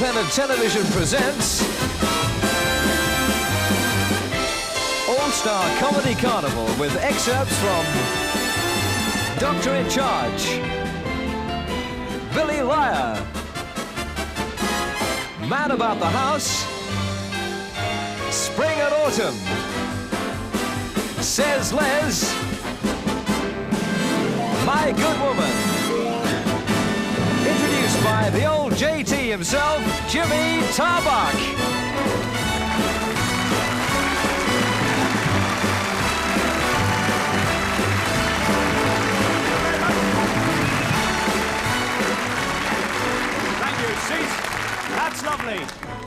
Independent Television presents All-Star Comedy Carnival with excerpts from Doctor in Charge, Billy Liar, Man About the House, Spring and Autumn, Says Les, My Good Woman. Introduced by the old JT himself, Jimmy Tarbuck. Thank you. Cease. That's lovely.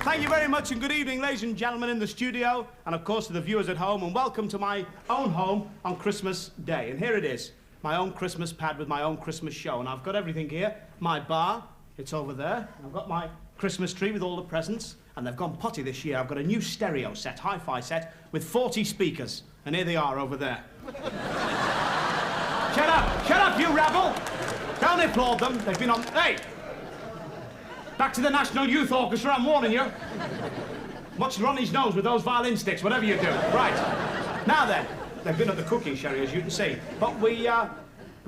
Thank you very much, and good evening, ladies and gentlemen in the studio, and of course to the viewers at home, and welcome to my own home on Christmas Day. And here it is, my own Christmas pad with my own Christmas show, and I've got everything here. My bar, it's over there. I've got my Christmas tree with all the presents, and they've gone potty this year. I've got a new stereo set, hi-fi set, with 40 speakers, and here they are over there. Shut up, you rabble! Don't applaud them, they've been on... Hey! Back to the National Youth Orchestra, I'm warning you. Watch Ronnie's nose with those violin sticks, whatever you do. Right. Now then, they've been at the cooking sherry, as you can see. But we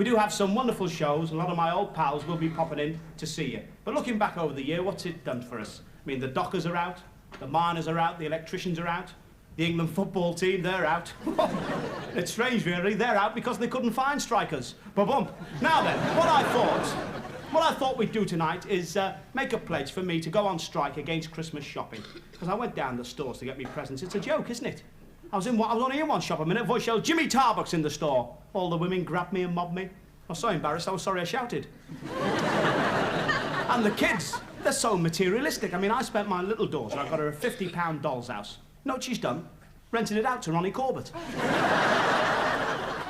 do have some wonderful shows. A lot of my old pals will be popping in to see you. But looking back over the year, what's it done for us? I mean, the dockers are out, the miners are out, the electricians are out, the England football team, they're out. It's strange, really. They're out because they couldn't find strikers. Ba-bum. Now then, what I thought we'd do tonight is make a pledge for me to go on strike against Christmas shopping. Because I went down the stores to get me presents. It's a joke, isn't it? I was only in one shop a minute. Voice yelled, Jimmy Tarbuck's in the store. All the women grabbed me and mobbed me. I was so embarrassed, I was sorry I shouted. And the kids, they're so materialistic. I mean, I spent my little daughter, I got her a £50 doll's house. You know what she's done? Rented it out to Ronnie Corbett.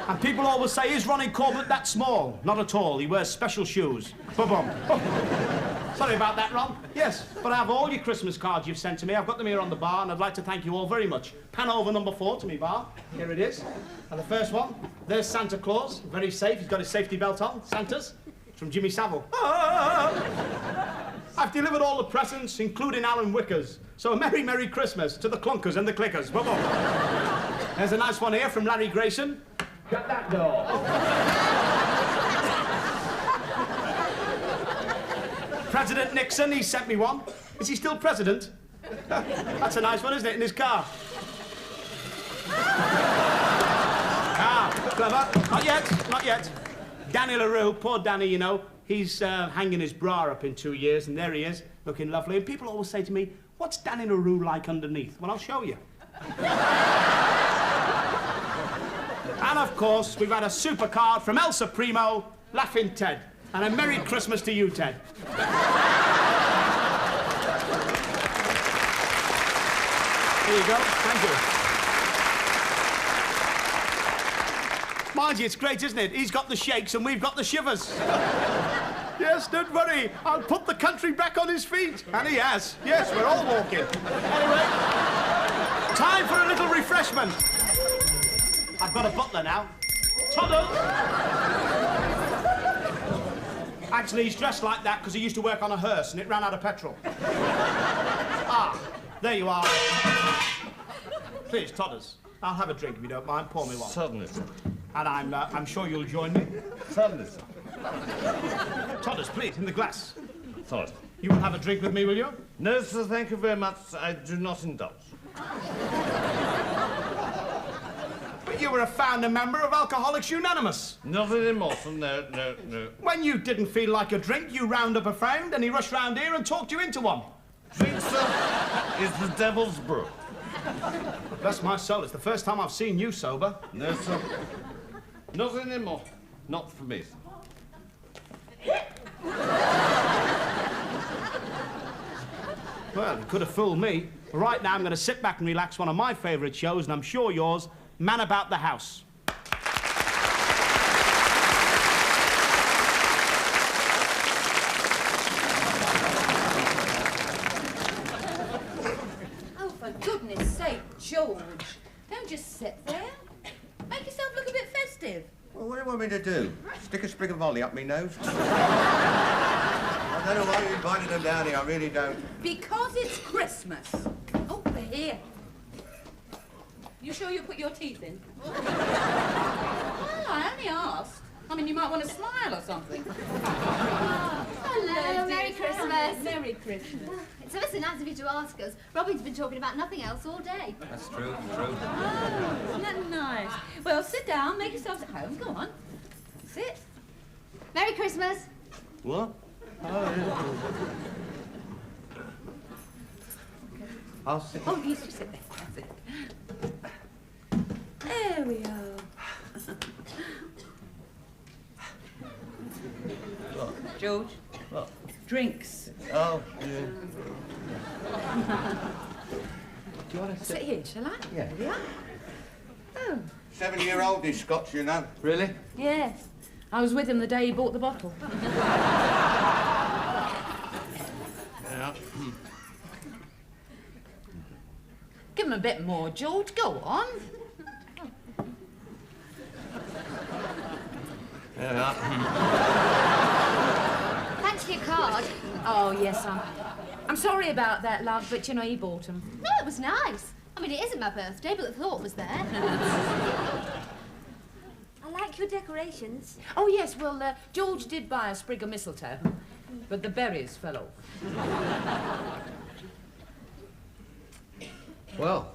And people always say, is Ronnie Corbett that small? Not at all, he wears special shoes. Ba-bum. Sorry about that, Ron. Yes, but I have all your Christmas cards you've sent to me. I've got them here on the bar, and I'd like to thank you all very much. Pan over number 4 to me, bar. Here it is. And the first one, there's Santa Claus. Very safe. He's got his safety belt on. Santa's. It's from Jimmy Savile. Ah! I've delivered all the presents, including Alan Wicker's. So a Merry, Merry Christmas to the clunkers and the clickers. Bye-bye. There's a nice one here from Larry Grayson. Shut that door. President Nixon, he sent me one. Is he still president? That's a nice one, isn't it, in his car? Clever. Not yet, not yet. Danny LaRue, poor Danny, you know, he's hanging his bra up in 2 years, and there he is, looking lovely. And people always say to me, what's Danny LaRue like underneath? Well, I'll show you. And, of course, we've had a super card from El Supremo, Laughing Ted. And a Merry Christmas to you, Ted. Here you go. Thank you. Mind you, it's great, isn't it? He's got the shakes and we've got the shivers. Yes, don't worry. I'll put the country back on his feet. And he has. Yes, we're all walking. Anyway, time for a little refreshment. I've got a butler now. Toddle! Actually, he's dressed like that because he used to work on a hearse and it ran out of petrol. Ah, there you are. Please, Todders, I'll have a drink if you don't mind. Pour me one. Certainly, sir. And I'm sure you'll join me. Certainly, sir. Todders, please, in the glass. Sorry. You will have a drink with me, will you? No, sir, thank you very much. I do not indulge. But you were a founder member of Alcoholics Unanimous. Not anymore, sir. No. When you didn't feel like a drink, you round up a friend and he rushed round here and talked you into one. Drink, sir, is the devil's brew. Bless my soul, it's the first time I've seen you sober. No, sir. Not anymore. Not for me, sir. Well, you could have fooled me. Right now, I'm going to sit back and relax, one of my favourite shows, and I'm sure yours, Man About the House. Oh, for goodness sake, George. Don't just sit there. Make yourself look a bit festive. Well, what do you want me to do? Stick a sprig of holly up my nose? don't know why you invited them down here, I really don't. Because it's Christmas. Oh, they're here. You sure you put your teeth in? Well, I only asked. I mean, you might want to smile or something. Hello, Merry Christmas. Merry Christmas. It's ever so nice of you to ask us. Robin's been talking about nothing else all day. That's true, Oh, isn't that nice? Well, sit down, make yourselves at home. Go on. Sit. Merry Christmas. What? Oh, yeah. I'll sit. Oh, you should sit there. That's it. There we are. George. What? Drinks. Oh, yeah. Do you want to Sit here, shall I? Yeah. Here we are. Oh. 7-year-old, this Scotch, you know. Really? Yes. I was with him the day he bought the bottle. Yeah. Give him a bit more, George. Go on. Yeah. Thanks for your card. Oh, yes, I'm sorry about that, love, but, you know, he bought them. No, it was nice. I mean, it isn't my birthday, but the thought was there. I like your decorations. Oh, yes, well, George did buy a sprig of mistletoe, but the berries fell off. Well,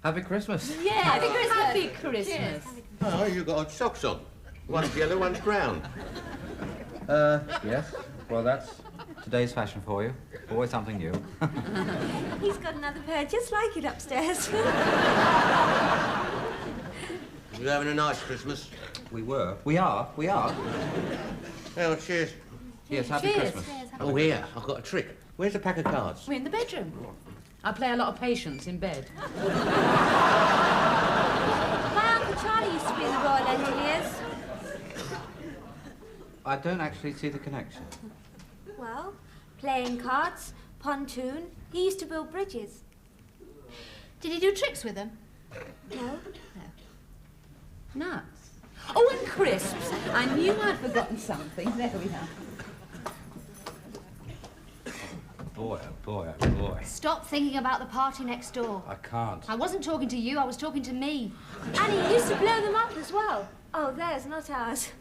happy Christmas. Yeah, Happy Christmas. Happy Christmas. Oh, you got socks on. One's yellow, one's brown. Yes. Well, that's today's fashion for you. Always something new. He's got another pair just like it upstairs. You having a nice Christmas? We were. We are. Oh, cheers. Yes, happy Cheers. Christmas. Oh, here, I've got a trick. Where's the pack of cards? We're in the bedroom. I play a lot of Patience in bed. My Uncle Charlie used to be in the Royal Engineers. I don't actually see the connection. Well, playing cards, pontoon. He used to build bridges. Did you do tricks with them? No? Nice. Oh, and crisps. I knew I'd forgotten something. There we are. Boy, oh boy, oh boy. Stop thinking about the party next door. I can't. I wasn't talking to you, I was talking to me. And he used to blow them up as well. Oh, theirs, not ours.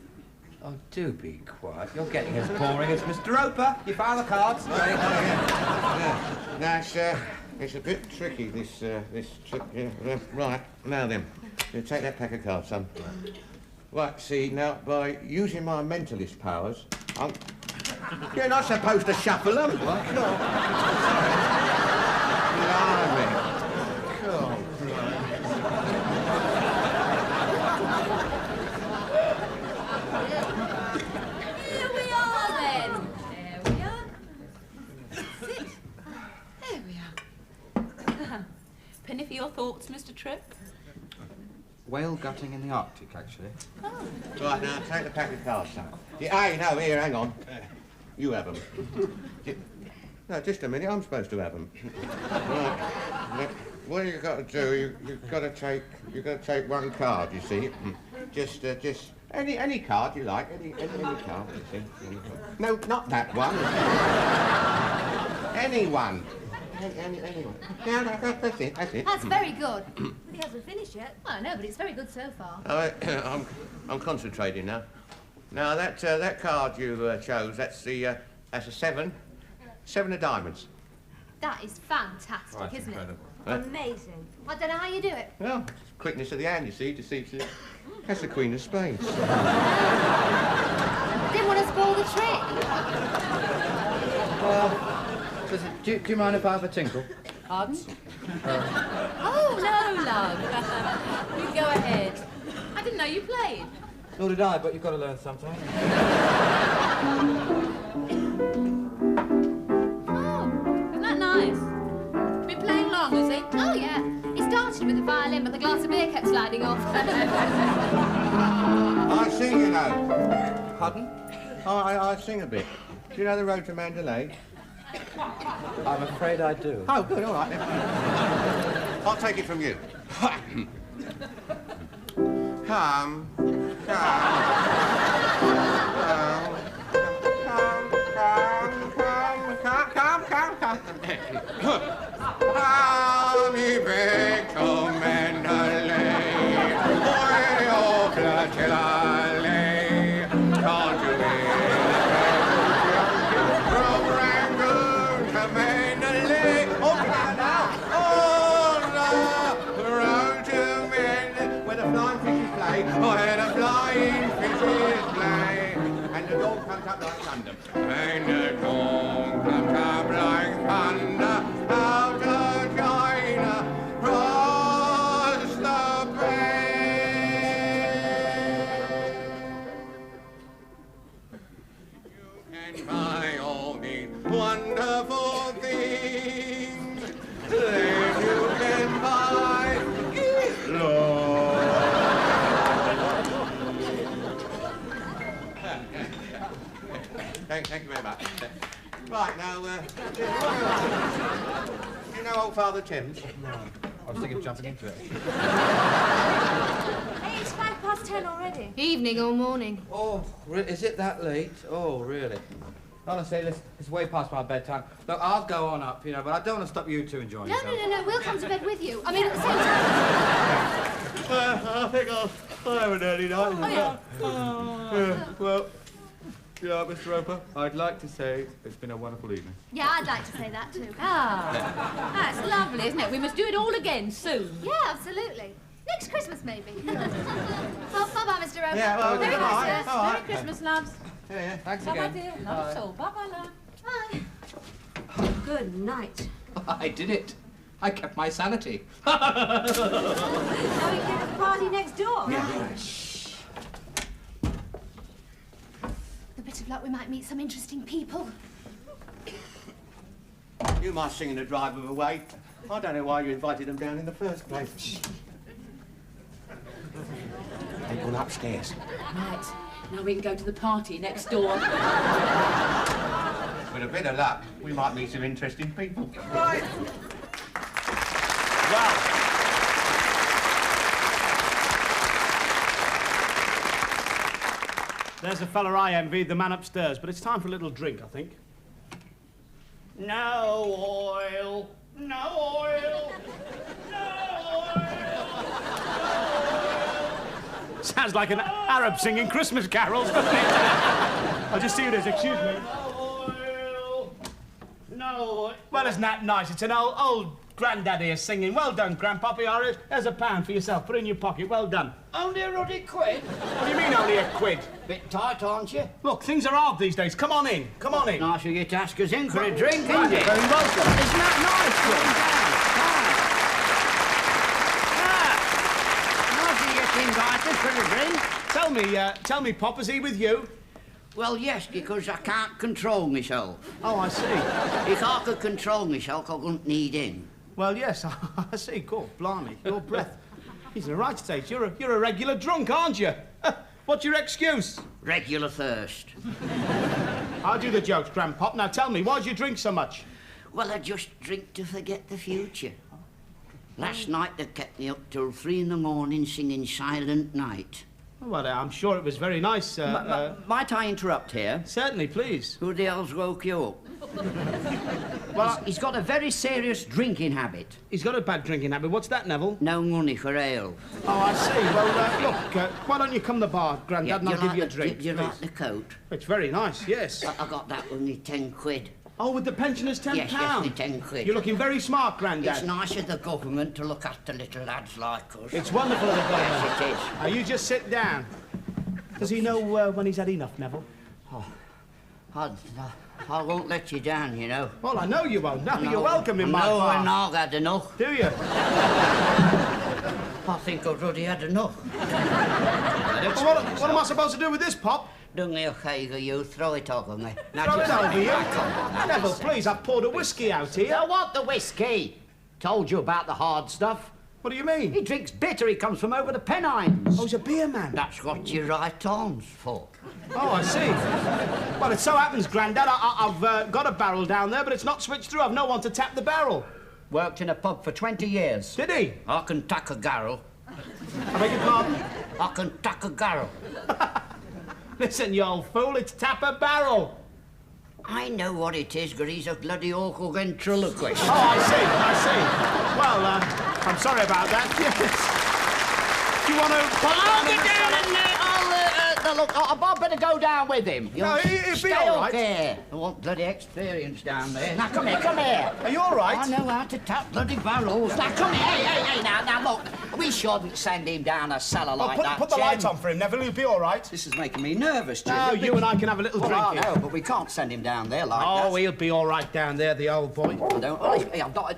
Oh, do be quiet. You're getting as boring as Mr. Roper. You found the cards. Yeah. Now, it's a bit tricky, this trick. Yeah. Right, now then. You take that pack of cards, son. Right, see, now, by using my mentalist powers, you're not supposed to shuffle them. What? Come on. Blimey. Come on. Here we are, then. There we are. Sit. There we are. Penny for your thoughts, Mr. Tripp? Whale gutting in the Arctic, actually. Right, now, take the pack of cards, son. Hey, no, here, hang on. You have them. No, just a minute, I'm supposed to have them. Right. Now, what you got to do, you've got to take one card, you see. Just any card you like, any card, you see. No, not that one. Any one. Anyone. No, that's it. That's very good. He hasn't finished yet. Well, I know, but it's very good so far. I'm concentrating now. Now that card you chose, that's a 7 of diamonds. That is fantastic, isn't incredible. Amazing. it? I don't know how you do it. Well, quickness of the hand, you see, to see. That's the Queen of Spades. Didn't want to spoil the trick. Do you mind if I have a tinkle? Pardon? Oh, no, love. You go ahead. I didn't know you played. Nor did I, but you've got to learn sometime. Oh, isn't that nice? Been playing long, has he? Oh, yeah. He started with the violin, but the glass of beer kept sliding off. I sing, you know. Pardon? I sing a bit. Do you know the Road to Mandalay? I'm afraid I do. Oh, good, all right then. I'll take it from you. Come. dawn comes up like thunder. When the dawn comes up like thunder, out of China, across the bay. You can buy all these wonderful things. Then you can buy love. Thank you very much. Right, now, you know old Father Tim's? No. I was thinking of jumping into it. Hey, it's 10:05 already. Evening or morning? Oh, is it that late? Oh, really? Honestly, it's way past my bedtime. Look, I'll go on up, you know, but I don't want to stop you two enjoying No, yourselves. no, we'll come to bed with you. I mean, at the same time. I think I'll have an early night. Well, yeah, Mr. Roper, I'd like to say it's been a wonderful evening. Yeah, I'd like to say that too. Ah, that's lovely, isn't it? We must do it all again soon. Yeah, absolutely. Next Christmas, maybe. Well, bye-bye, Mr. Roper. Yeah, well, Merry all right, Christmas. all right. Merry Christmas, loves. Yeah. Thanks Bye-bye, again. dear. Not at all. Bye-bye, love. Bye. Good night. I did it. I kept my sanity. Now we get a party next door. With a bit of luck, we might meet some interesting people. You might sing in the drive them away. I don't know why you invited them down in the first place. They've gone upstairs. Right. Now we can go to the party next door. With a bit of luck, we might meet some interesting people. Right. Well. There's a fella I envied, the man upstairs, but it's time for a little drink, I think. No oil, no oil, no oil. Sounds like an Arab singing Christmas carols, doesn't it? I'll just see who it is, excuse me. No oil, no oil. Well, isn't that nice? It's an old granddad here singing. Well done, Grandpappy. There's £1 for yourself. Put it in your pocket. Well done. Only a ruddy quid? What do you mean, only £1? Bit tight, aren't you? Look, things are hard these days. Come on in. Come on in. Nice of you to ask us in for a drink, isn't Right, it? very welcome. Isn't that nice, John? Nice of you to invite us for a drink. Tell me, Pop, is he with you? Well, yes, because I can't control myself. Oh, I see. If I could control myself, I wouldn't need him. Well, yes, I see. Cool. Blimey, your breath. He's in the right state. You're a regular drunk, aren't you? What's your excuse? Regular thirst. I'll do the jokes, Grandpop. Now tell me, why do you drink so much? Well, I just drink to forget the future. Last night they kept me up till 3 in the morning singing Silent Night. Well, I'm sure it was very nice. Might I interrupt here? Certainly, please. Who the hell's woke you up? Well, He's got a very serious drinking habit. he's got a bad drinking habit. What's that, Neville? No money for ale. Oh, I see. Well, look, why don't you come to the bar, Grandad, and I'll give you a drink. Do you like please. the coat? It's very nice, yes. I got that only 10 quid. Oh, with the pensioners, £10? Yes, the 10 quid. You're looking very smart, Grandad. It's nice of the government to look after little lads like us. It's wonderful of the government. Yes, it is. Now, you just sit down. Does he know when he's had enough, Neville? I won't let you down, you know. Well, I know you won't. No, No, you're welcome in my No, bar. and I've had enough. Do you? I think I've already had enough. Well, what am I supposed to do with this, Pop? Do me a favour, you throw it over me. Throw it over you? Neville, please, I've poured a whiskey out here. I want the whiskey. Told you about the hard stuff. What do you mean? He drinks bitter. He comes from over the Pennines. Oh, he's a beer man. That's what your right arm's for. Oh, I see. Well, it so happens, Grandad, I've got a barrel down there, but it's not switched through. I've no one to tap the barrel. Worked in a pub for 20 years. Did he? I can tack a garrel. I beg your pardon? I can tack a garrel. Listen, you old fool, it's tap a barrel. I know what it is, but he's a bloody awful ventriloquist. Oh, I see. Well, I'm sorry about that. Yes. Do you want to... Well, I'll get down and I'll the look, Bob better go down with him. No, he'll be Stay all up right. there. I want bloody experience down there. Now, come here, come here. Are you all right? I know how to tap bloody barrels. Now, come here. Hey, now, look. We shouldn't send him down a cellar like that, Put the Jim. light on for him, Neville. He'll be all right. This is making me nervous, Jim. No, you and I can have a little Well, drink I here. know, but we can't send him down there like that. Oh, he'll be all right down there, the old boy. I don't... Hey, I've got a...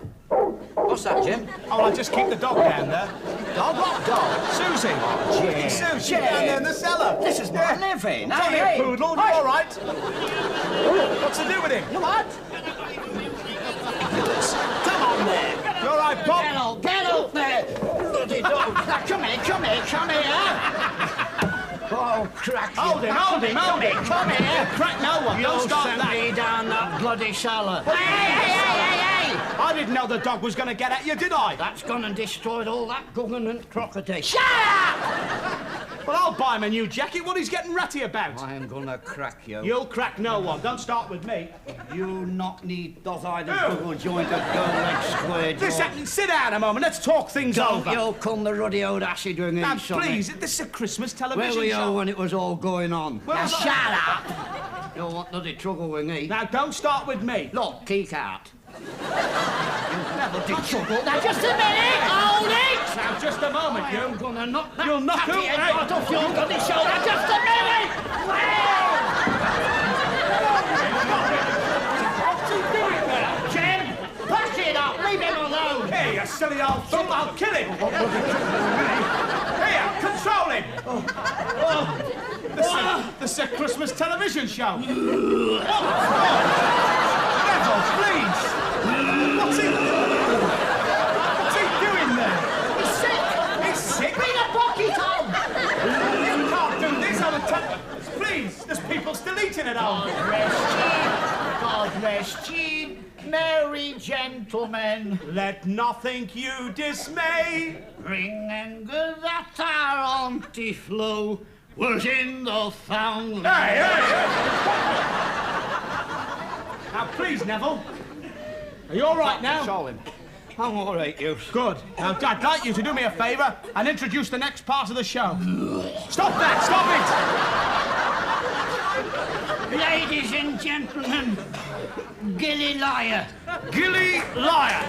What's that, Jim? Oh, I'll just keep the dog down there. Dog? What dog? Susie. Jim. Susie, Jim. down there in the cellar. This is my living. Come here, Poodle. You all right? What's to do with him? You what? Come on there. You all right, Bob? Get up there. Bloody dog. Now, come here. Oh, crack. Hold him. Come here. Crack no one. Don't start send that. me down that bloody cellar. Hey! I didn't know the dog was going to get at you, did I? That's gone and destroyed all that government crocodile. Shut up! Well, I'll buy him a new jacket. What he's getting ratty about? I am gonna crack you. You'll crack no one. Don't start with me. You not need doth-eyed double joint of gold-leg square jaw. Listen, sit down a moment. Let's talk things Don't over. you come the ruddy old ashy doing Now, each something. please, this is a Christmas Where television were you show. when it was all going on? Where Now, was I? shut up! You don't want bloody trouble with me. Now, don't start with me. Look, keek out. Never did trouble. Now, just a minute! Hold it! Now, just a moment, I am you. gonna knock that You'll knock tatty who? head Hey. right off your bloody shoulder. Just a minute! What's he doing there? Jim, pack it up. Leave him alone. Hey, you silly old fool. I'll kill him. Here, control him. This is a Christmas television show. Neville, please. What's he doing there? He's sick. He's sick. Bring a bucket on. You can't do this on a Please, there's people still eating at home. God rest ye, merry gentlemen. Let nothing you dismay. Ring and good that our auntie Flo was in the fountain. Hey! Now, please, Neville. Are you all right now? Show him. I'm all right, you. Good. Now, I'd like you to do me a favour and introduce the next part of the show. Stop that! Stop it! Ladies and gentlemen, Gilly Liar. Gilly Liar!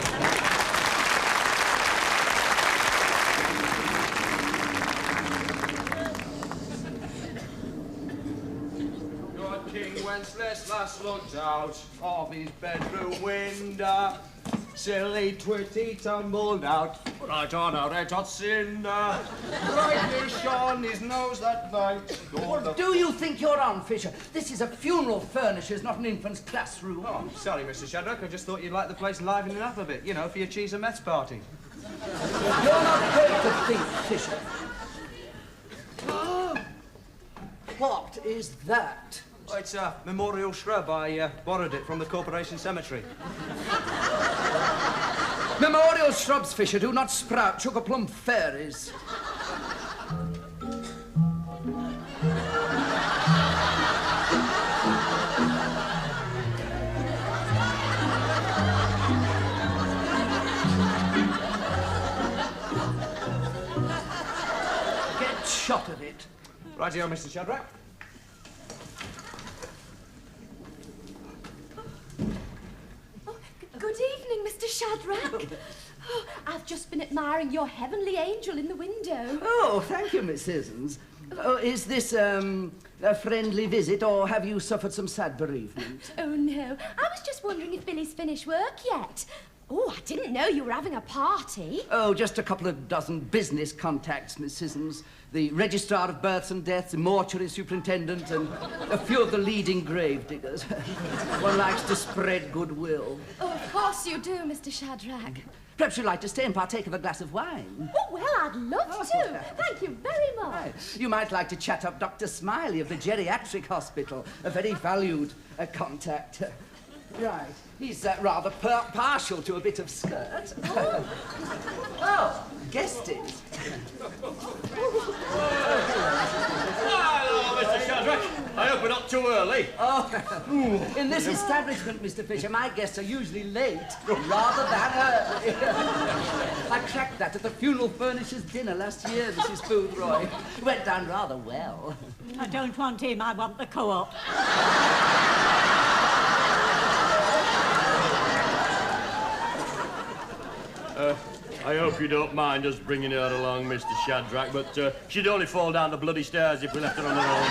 Lord King Wenceslas last looked out of his bedroom window. Silly twitty tumbled out right on a red hot cinder. Brightly shone his nose that night. What do you think you're on, Fisher? This is a funeral furnishers, not an infant's classroom. Oh, I'm sorry, Mr. Shadrack. I just thought you'd like the place livening up a bit, you know, for your cheese and mess party. You're not going to think, Fisher. What is that? Oh, it's a memorial shrub. I borrowed it from the corporation cemetery. Memorial shrubs, Fisher, do not sprout sugar plum fairies. Get shot at it. Rightio, Mr. Shadrack. Good evening, Mr. Shadrack. Oh, I've just been admiring your heavenly angel in the window. Oh, thank you, Miss Sissons. Oh, is this, a friendly visit, or have you suffered some sad bereavement? Oh, no. I was just wondering if Billy's finished work yet. Oh, I didn't know you were having a party. Oh, just a couple of dozen business contacts, Miss Sissons. The Registrar of Births and Deaths, the Mortuary Superintendent, and a few of the leading grave diggers. One likes to spread goodwill. Oh, of course you do, Mr. Shadrack. Perhaps you'd like to stay and partake of a glass of wine. Oh, well, I'd love to. Thank you very much. Right. You might like to chat up Dr. Smiley of the Geriatric Hospital, a very valued contact. Right. He's rather partial to a bit of skirt. Oh, guessed it. Hello, Mr. Shadrack. Shadrack, I hope we're not too early. Oh, in this establishment, Mr. Fisher, my guests are usually late rather than early. I cracked that at the funeral furnishers' dinner last year, Mrs. Boothroyd. It went down rather well. I don't want him, I want the co-op. I hope you don't mind us bringing her along, Mr. Shadrack, but she'd only fall down the bloody stairs if we left her on her own.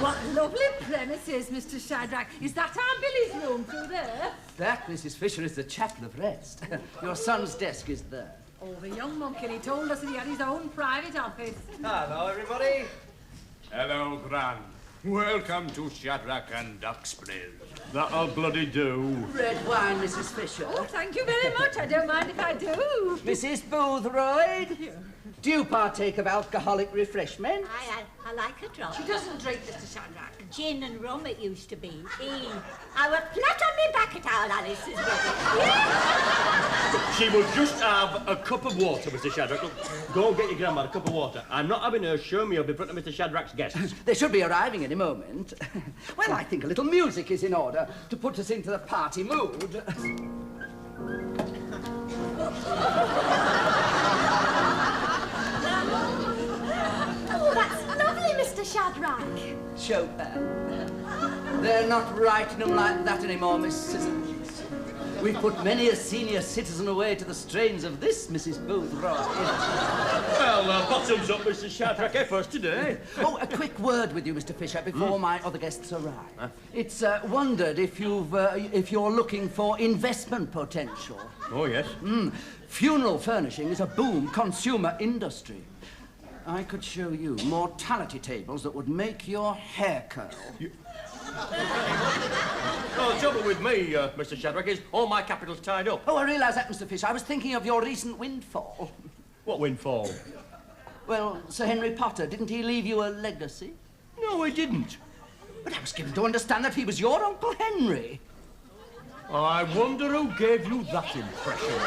What lovely premises, Mr. Shadrack. Is that Aunt Billy's room through there? That, Mrs. Fisher, is the chapel of rest. Your son's desk is there. Oh, the young monkey, he told us that he had his own private office. Hello, everybody. Hello, Gran. Welcome to Shadrack and Duxbury. That'll bloody do. Red wine, Mrs. Fisher. Oh, thank you very much. I don't mind if I do. Mrs. Boothroyd, do you partake of alcoholic refreshment? I like a drop. She doesn't drink, Mr. Shadrack. Gin and rum it used to be. I was flat on me back at our Alice's wedding. She would just have a cup of water, Mr. Shadrack. Look, go and get your grandma a cup of water. I'm not having her show me up in front of Mr. Shadrack's guests. They should be arriving any moment. Well, I think a little music is in order to put us into the party mood. Oh, that's lovely, Mr. Shadrack. Chopin. They're not writing them like that anymore, Miss Scissors. We've put many a senior citizen away to the strains of this, Mrs. Boothroyd. Well, bottoms up, Mr. Shadrack. First today. Oh, a quick word with you, Mr. Fisher, before my other guests arrive. It's wondered if you're looking for investment potential. Oh, yes. Funeral furnishing is a boom consumer industry. I could show you mortality tables that would make your hair curl. Oh, the trouble with me, Mr. Shadrack, is all my capital's tied up. Oh, I realise that, Mr. Fisher. I was thinking of your recent windfall. What windfall? Well, Sir Henry Potter, didn't he leave you a legacy? No, he didn't. But I was given to understand that he was your Uncle Henry. I wonder who gave you that impression.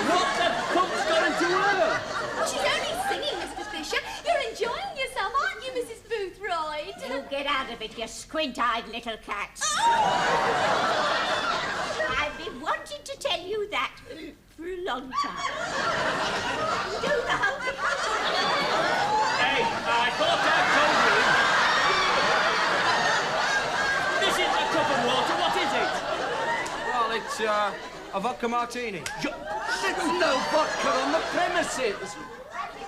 What the fuck's got into her? She's only singing, Mr. Fisher. You're enjoying yourself, aren't you, Mrs. Boothroyd? You get out of it, you squint-eyed little cat. I've been wanting to tell you that for a long time. Do the whole thing. Hey, I thought I told you. This isn't a cup of water. What is it? Well, it's a vodka martini. There's no vodka on the premises.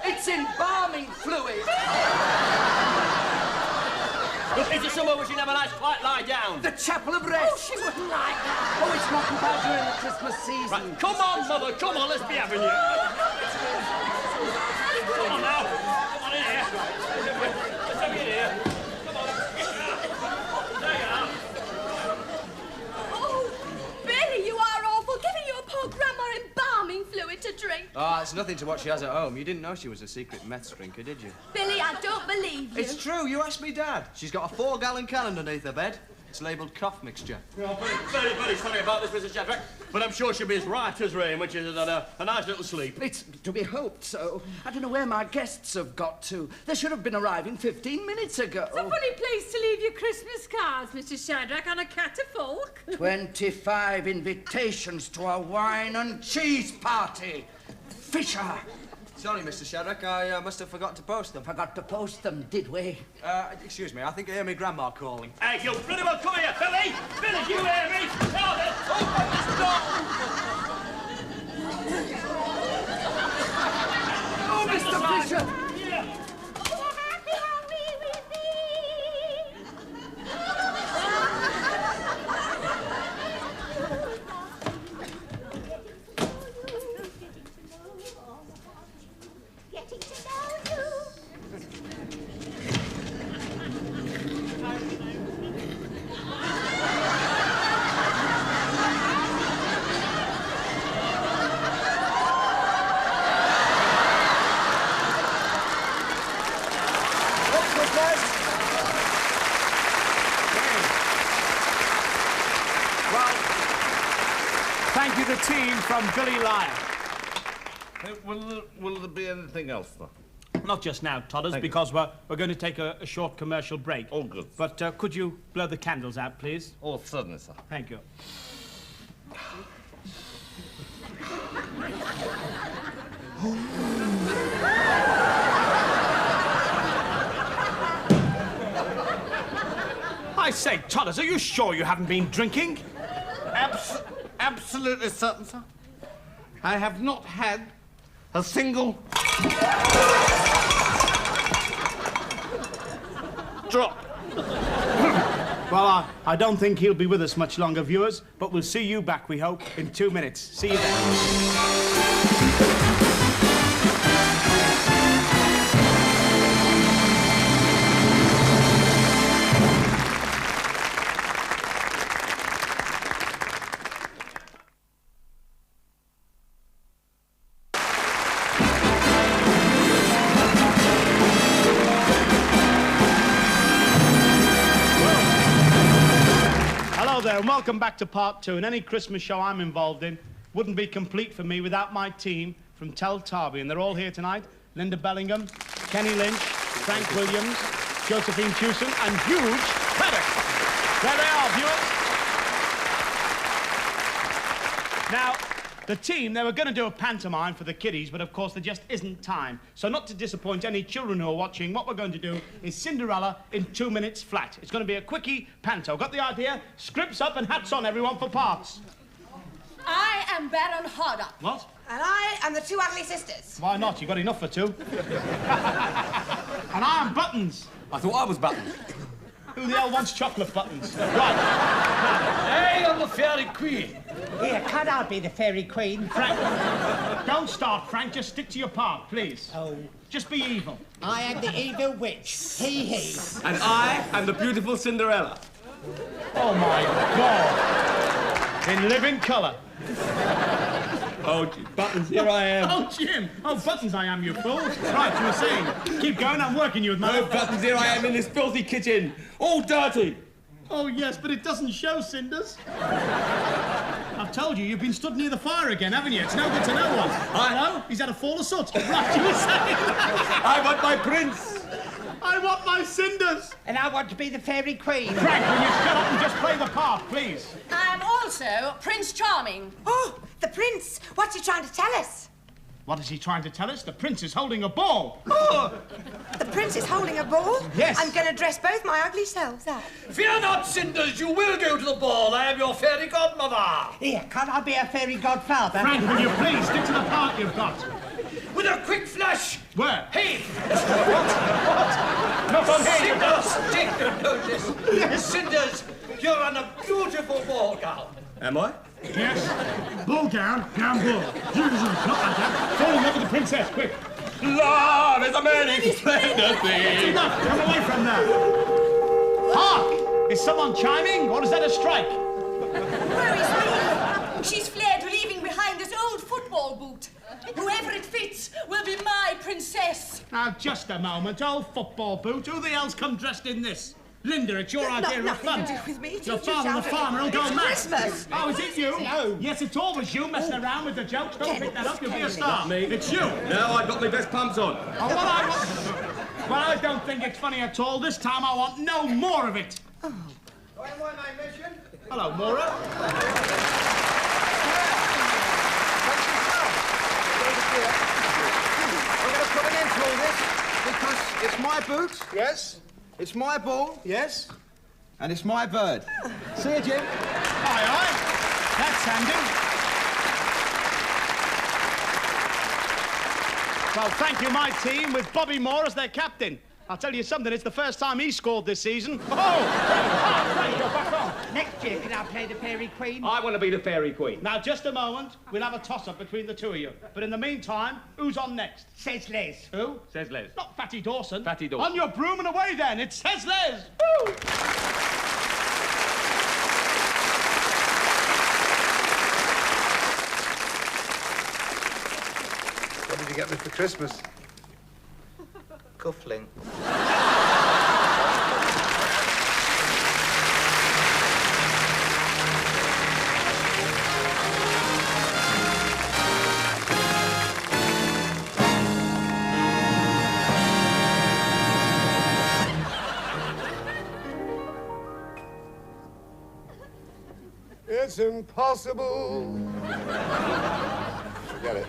It's embalming fluid. Look, is it somewhere where she never likes quite lie down? The chapel of rest. Oh, she wouldn't like that. Oh, it's not about during the Christmas season. Right, come on, Mother, come on, let's be having you. Come on now. Come on in here. Let's have you in here. Come on. There you are. Oh, Billy, you are awful. Giving your poor grandma embalming fluid to drink. Ah, it's nothing to what she has at home. You didn't know she was a secret meth drinker, did you? Billy, I don't believe you. It's true. You asked me, Dad. She's got a 4-gallon can underneath her bed. It's labelled cough mixture. Well, very, very sorry about this, Mr. Shadrack, but I'm sure she'll be as right as rain when she's had a nice little sleep. It's to be hoped so. I don't know where my guests have got to. They should have been arriving 15 minutes ago. It's a funny place to leave your Christmas cards, Mr. Shadrack, on a catafalque. 25 invitations to a wine and cheese party. Fisher. Sorry, Mr. Shadrack. I must have forgot to post them. Forgot to post them, did we? Excuse me. I think I hear my grandma calling. Hey, you bloody well, come here, Billy! Billy, do you hear me? Tell them! Oh, Mr. Fisher! Getting to know you. Well, thank you, the team from Billy Lion. Will there be anything else, though? not just now, Todders, because we're going to take a short commercial break. Oh, good. But could you blow the candles out, please? Oh, certainly, sir. Thank you. I say, Todders, are you sure you haven't been drinking? Absolutely certain, sir. I have not had a single drop. Well, I don't think he'll be with us much longer, viewers, but we'll see you back, we hope, in 2 minutes. See you then. And welcome back to part 2. And any Christmas show I'm involved in wouldn't be complete for me without my team from Tel Tarby. And they're all here tonight. Linda Bellingham, Kenny Lynch, Frank Williams, Josephine Hewson, and Huge Craddock. There they are, viewers. Now, the team, they were going to do a pantomime for the kiddies, but of course there just isn't time. So not to disappoint any children who are watching, what we're going to do is Cinderella in 2 minutes flat. It's going to be a quickie panto. Got the idea? Scripts up and hats on, everyone, for parts. I am Baron Hardup. What? And I am the two ugly sisters. Why not? You've got enough for two. And I am Buttons. I thought I was Buttons. Who the hell wants chocolate buttons? Right. Hey, I'm the Fairy Queen. Here, can I be the Fairy Queen? Frank, don't start, Frank. Just stick to your part, please. Oh. Just be evil. I am the evil witch. He. And I am the beautiful Cinderella. Oh, my God. In living colour. Oh, Buttons, here I am. Oh, Jim. Oh, Buttons, I am, you fool. Right, you were saying. Keep going, I'm working you with my... Oh, Buttons, here I am in this filthy kitchen. All dirty. Oh, yes, but it doesn't show, Cinders. I've told you, you've been stood near the fire again, haven't you? It's no good to no one. Hello? He's had a fall of soot. Right, you were saying. I want my prince. I want my Cinders. And I want to be the Fairy Queen. Frank, will you shut up and just play the part, please? I am also Prince Charming. Oh, the prince. What's he trying to tell us? What is he trying to tell us? The prince is holding a ball. Oh, the prince is holding a ball? Yes. I'm going to dress both my ugly selves up. Fear not, Cinders, you will go to the ball. I am your fairy godmother. Here, can I be a fairy godfather? Frank, will you please stick to the part you've got? With a quick flash. Where? Hey! What? Not on here. Cinders, take no notice. Yes. Cinders, you're on a beautiful ball gown. Am I? Yes. Ball gown, gown ball. Jesus, not like that. Fall in love with the princess, quick. Love is a many splendid thing. Enough, come away from that. Hark! Is someone chiming, or is that a strike? Where is me? She's fled, leaving behind this old football boot. Whoever it fits will be my princess. Now, just a moment. Old football boot. Who the hell's come dressed in this? Linda, it's your idea of fun. Nothing to do with me. Your father, the farmer, will go mad. Christmas. Oh, is it you? No. Yes, it's always you messing around with the jokes. Don't pick that up, you'll be a star. Not me. It's you. No, I've got my best pumps on. Oh, well, I don't think it's funny at all. This time I want no more of it. Oh. Hello, Maura. We're going to put an end to all this because it's my boot, yes, it's my ball, yes, and it's my bird. See you, Jim. Aye, aye. That's handy. Well, thank you, my team, with Bobby Moore as their captain. I'll tell you something, it's the first time he scored this season. Oh! Frank, go back on. Next year, can I play the Fairy Queen? I want to be the Fairy Queen. Now, just a moment. We'll have a toss-up between the two of you. But in the meantime, who's on next? Says Les. Who? Says Les. Not Fatty Dawson. Fatty Dawson. On your broom and away, then. It says Les. Woo! What did you get me for Christmas? Cuffling. it's impossible. Forget it.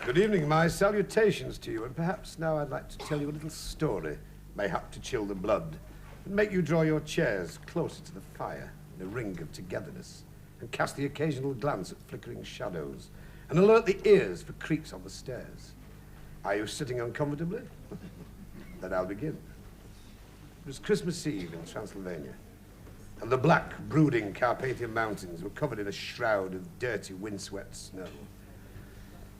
Good evening, my salutations to you, and perhaps now I'd like to tell you a little story, mayhap to chill the blood, and make you draw your chairs closer to the fire in a ring of togetherness, and cast the occasional glance at flickering shadows, and alert the ears for creaks on the stairs. Are you sitting uncomfortably? Then I'll begin. It was Christmas Eve in Transylvania, and the black, brooding Carpathian mountains were covered in a shroud of dirty, windswept snow.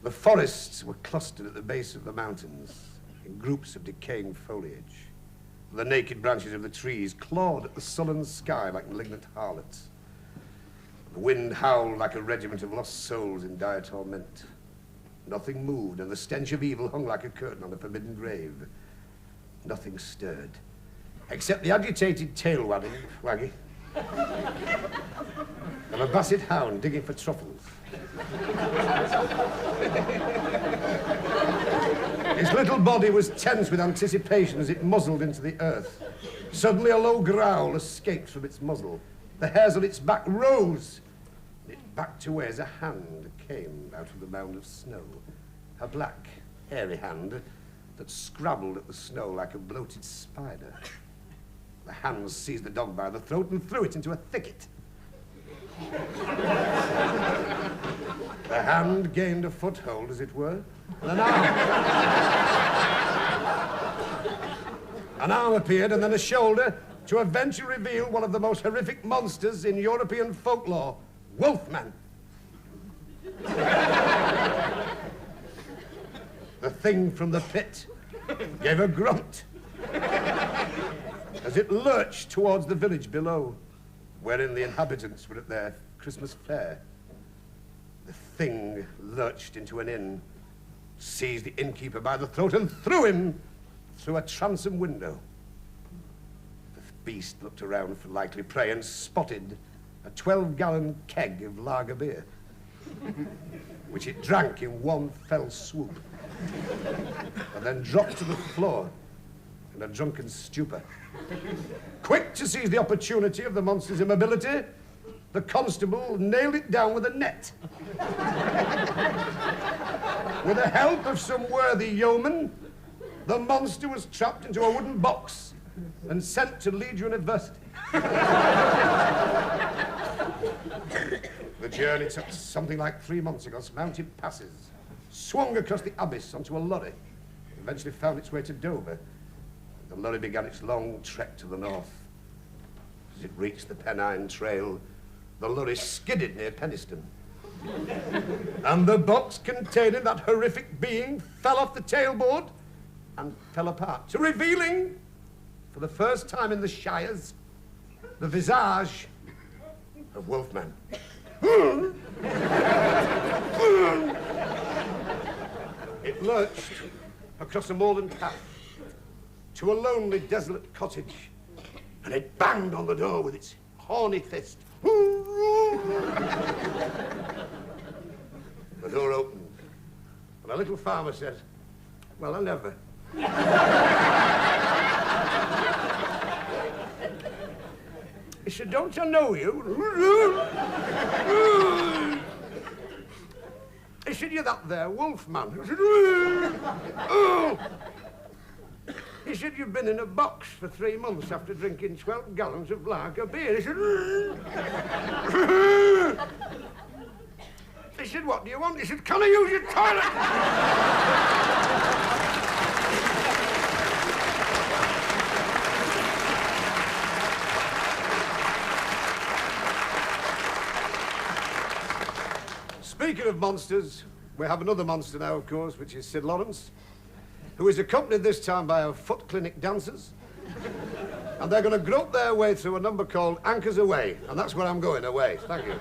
The forests were clustered at the base of the mountains in groups of decaying foliage. The naked branches of the trees clawed at the sullen sky like malignant harlots. The wind howled like a regiment of lost souls in dire torment. Nothing moved, and the stench of evil hung like a curtain on a forbidden grave. Nothing stirred, except the agitated tail waggy of a basset hound digging for truffles. His little body was tense with anticipation as it muzzled into the earth. Suddenly a low growl escaped from its muzzle. The hairs on its back rose. It backed away as a hand came out of the mound of snow. A black, hairy hand that scrabbled at the snow like a bloated spider. The hand seized the dog by the throat and threw it into a thicket. The hand gained a foothold, as it were, and an arm appeared, and then a shoulder, to eventually reveal one of the most horrific monsters in European folklore, Wolfman. The thing from the pit gave a grunt as it lurched towards the village below, wherein the inhabitants were at their Christmas fair. The thing lurched into an inn, seized the innkeeper by the throat, and threw him through a transom window. The beast looked around for likely prey and spotted a 12-gallon keg of lager beer, which it drank in one fell swoop, and then dropped to the floor in a drunken stupor. Quick to seize the opportunity of the monster's immobility, the constable nailed it down with a net. With the help of some worthy yeoman, the monster was trapped into a wooden box and sent to Leeds University. The journey took something like 3 months across mountain passes, swung across the abyss onto a lorry, eventually found its way to Dover. The lorry began its long trek to the north. As it reached the Pennine Trail, the lorry skidded near Penistone. And the box containing that horrific being fell off the tailboard and fell apart, revealing, for the first time in the Shires, the visage of Wolfman. It lurched across a moorland path to a lonely, desolate cottage, and it banged on the door with its horny fist. The door opened, and a little farmer said, "Well, I never." He said, "Don't I know you?" He said, "You're that there Wolfman." I said, "Oh." He said, "You've been in a box for 3 months after drinking 12 gallons of lager beer." He said, He said, "What do you want?" He said, "Can I use your toilet?" Speaking of monsters, we have another monster now, of course, which is Sid Lawrence, who is accompanied this time by our foot clinic dancers. And they're going to grope their way through a number called Anchors Away. And that's where I'm going, away. Thank you.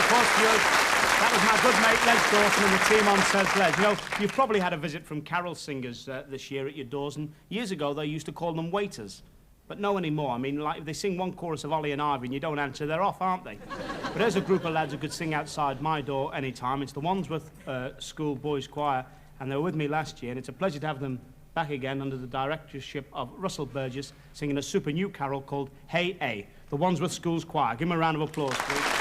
applause to you. That was my good mate, Les Dawson, and the team on Says Les. You know, you've probably had a visit from carol singers this year at your doors, and years ago they used to call them waiters. But no anymore. I mean, like, if they sing one chorus of Ollie and Ivy and you don't answer, they're off, aren't they? But there's a group of lads who could sing outside my door any time. It's the Wandsworth School Boys Choir, and they were with me last year, and it's a pleasure to have them back again under the directorship of Russell Burgess, singing a super new carol called Hey A, the Wandsworth Schools Choir. Give them a round of applause, please.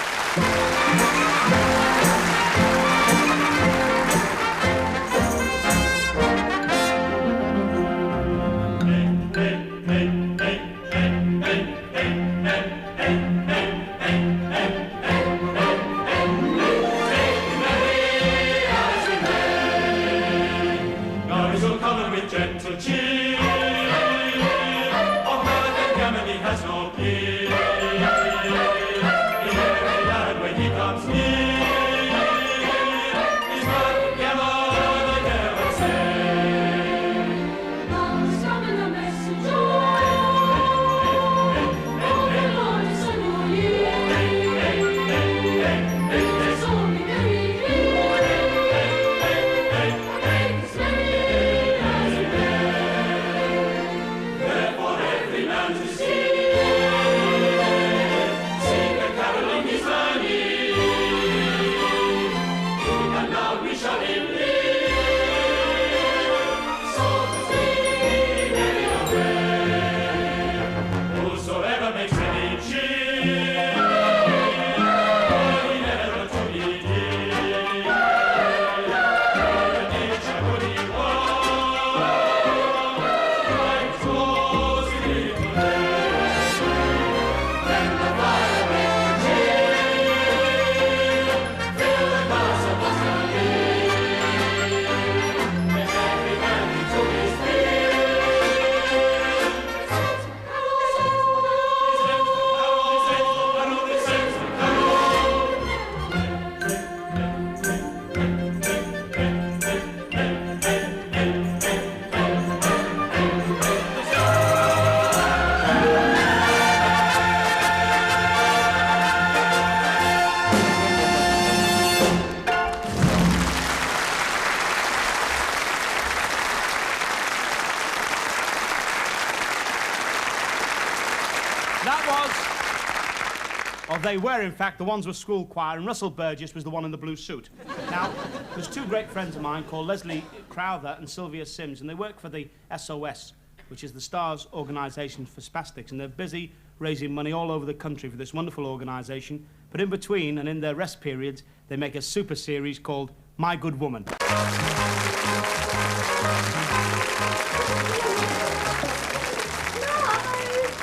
They were, in fact, the Wandsworth School Choir, and Russell Burgess was the one in the blue suit. Now, there's two great friends of mine called Leslie Crowther and Sylvia Sims, and they work for the SOS, which is the Stars Organisation for Spastics, and they're busy raising money all over the country for this wonderful organisation. But in between and in their rest periods, they make a super series called My Good Woman.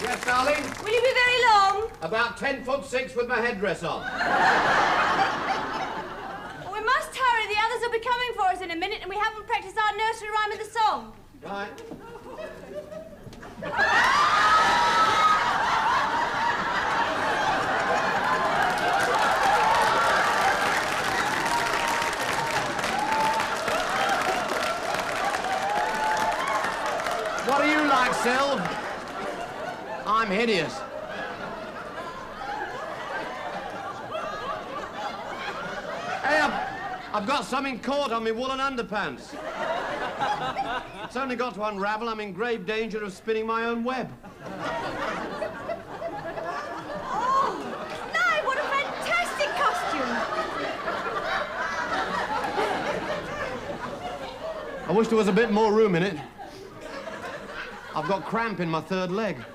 Yes, darling? Will you be very long? About 10'6" with my headdress on. We must hurry. The others will be coming for us in a minute, and we haven't practiced our nursery rhyme of the song. Right. What do you like, Syl? I'm hideous. Hey, I've got something caught on me woolen underpants. It's only got to unravel. I'm in grave danger of spinning my own web. Oh, no, what a fantastic costume. I wish there was a bit more room in it. I've got cramp in my third leg. Will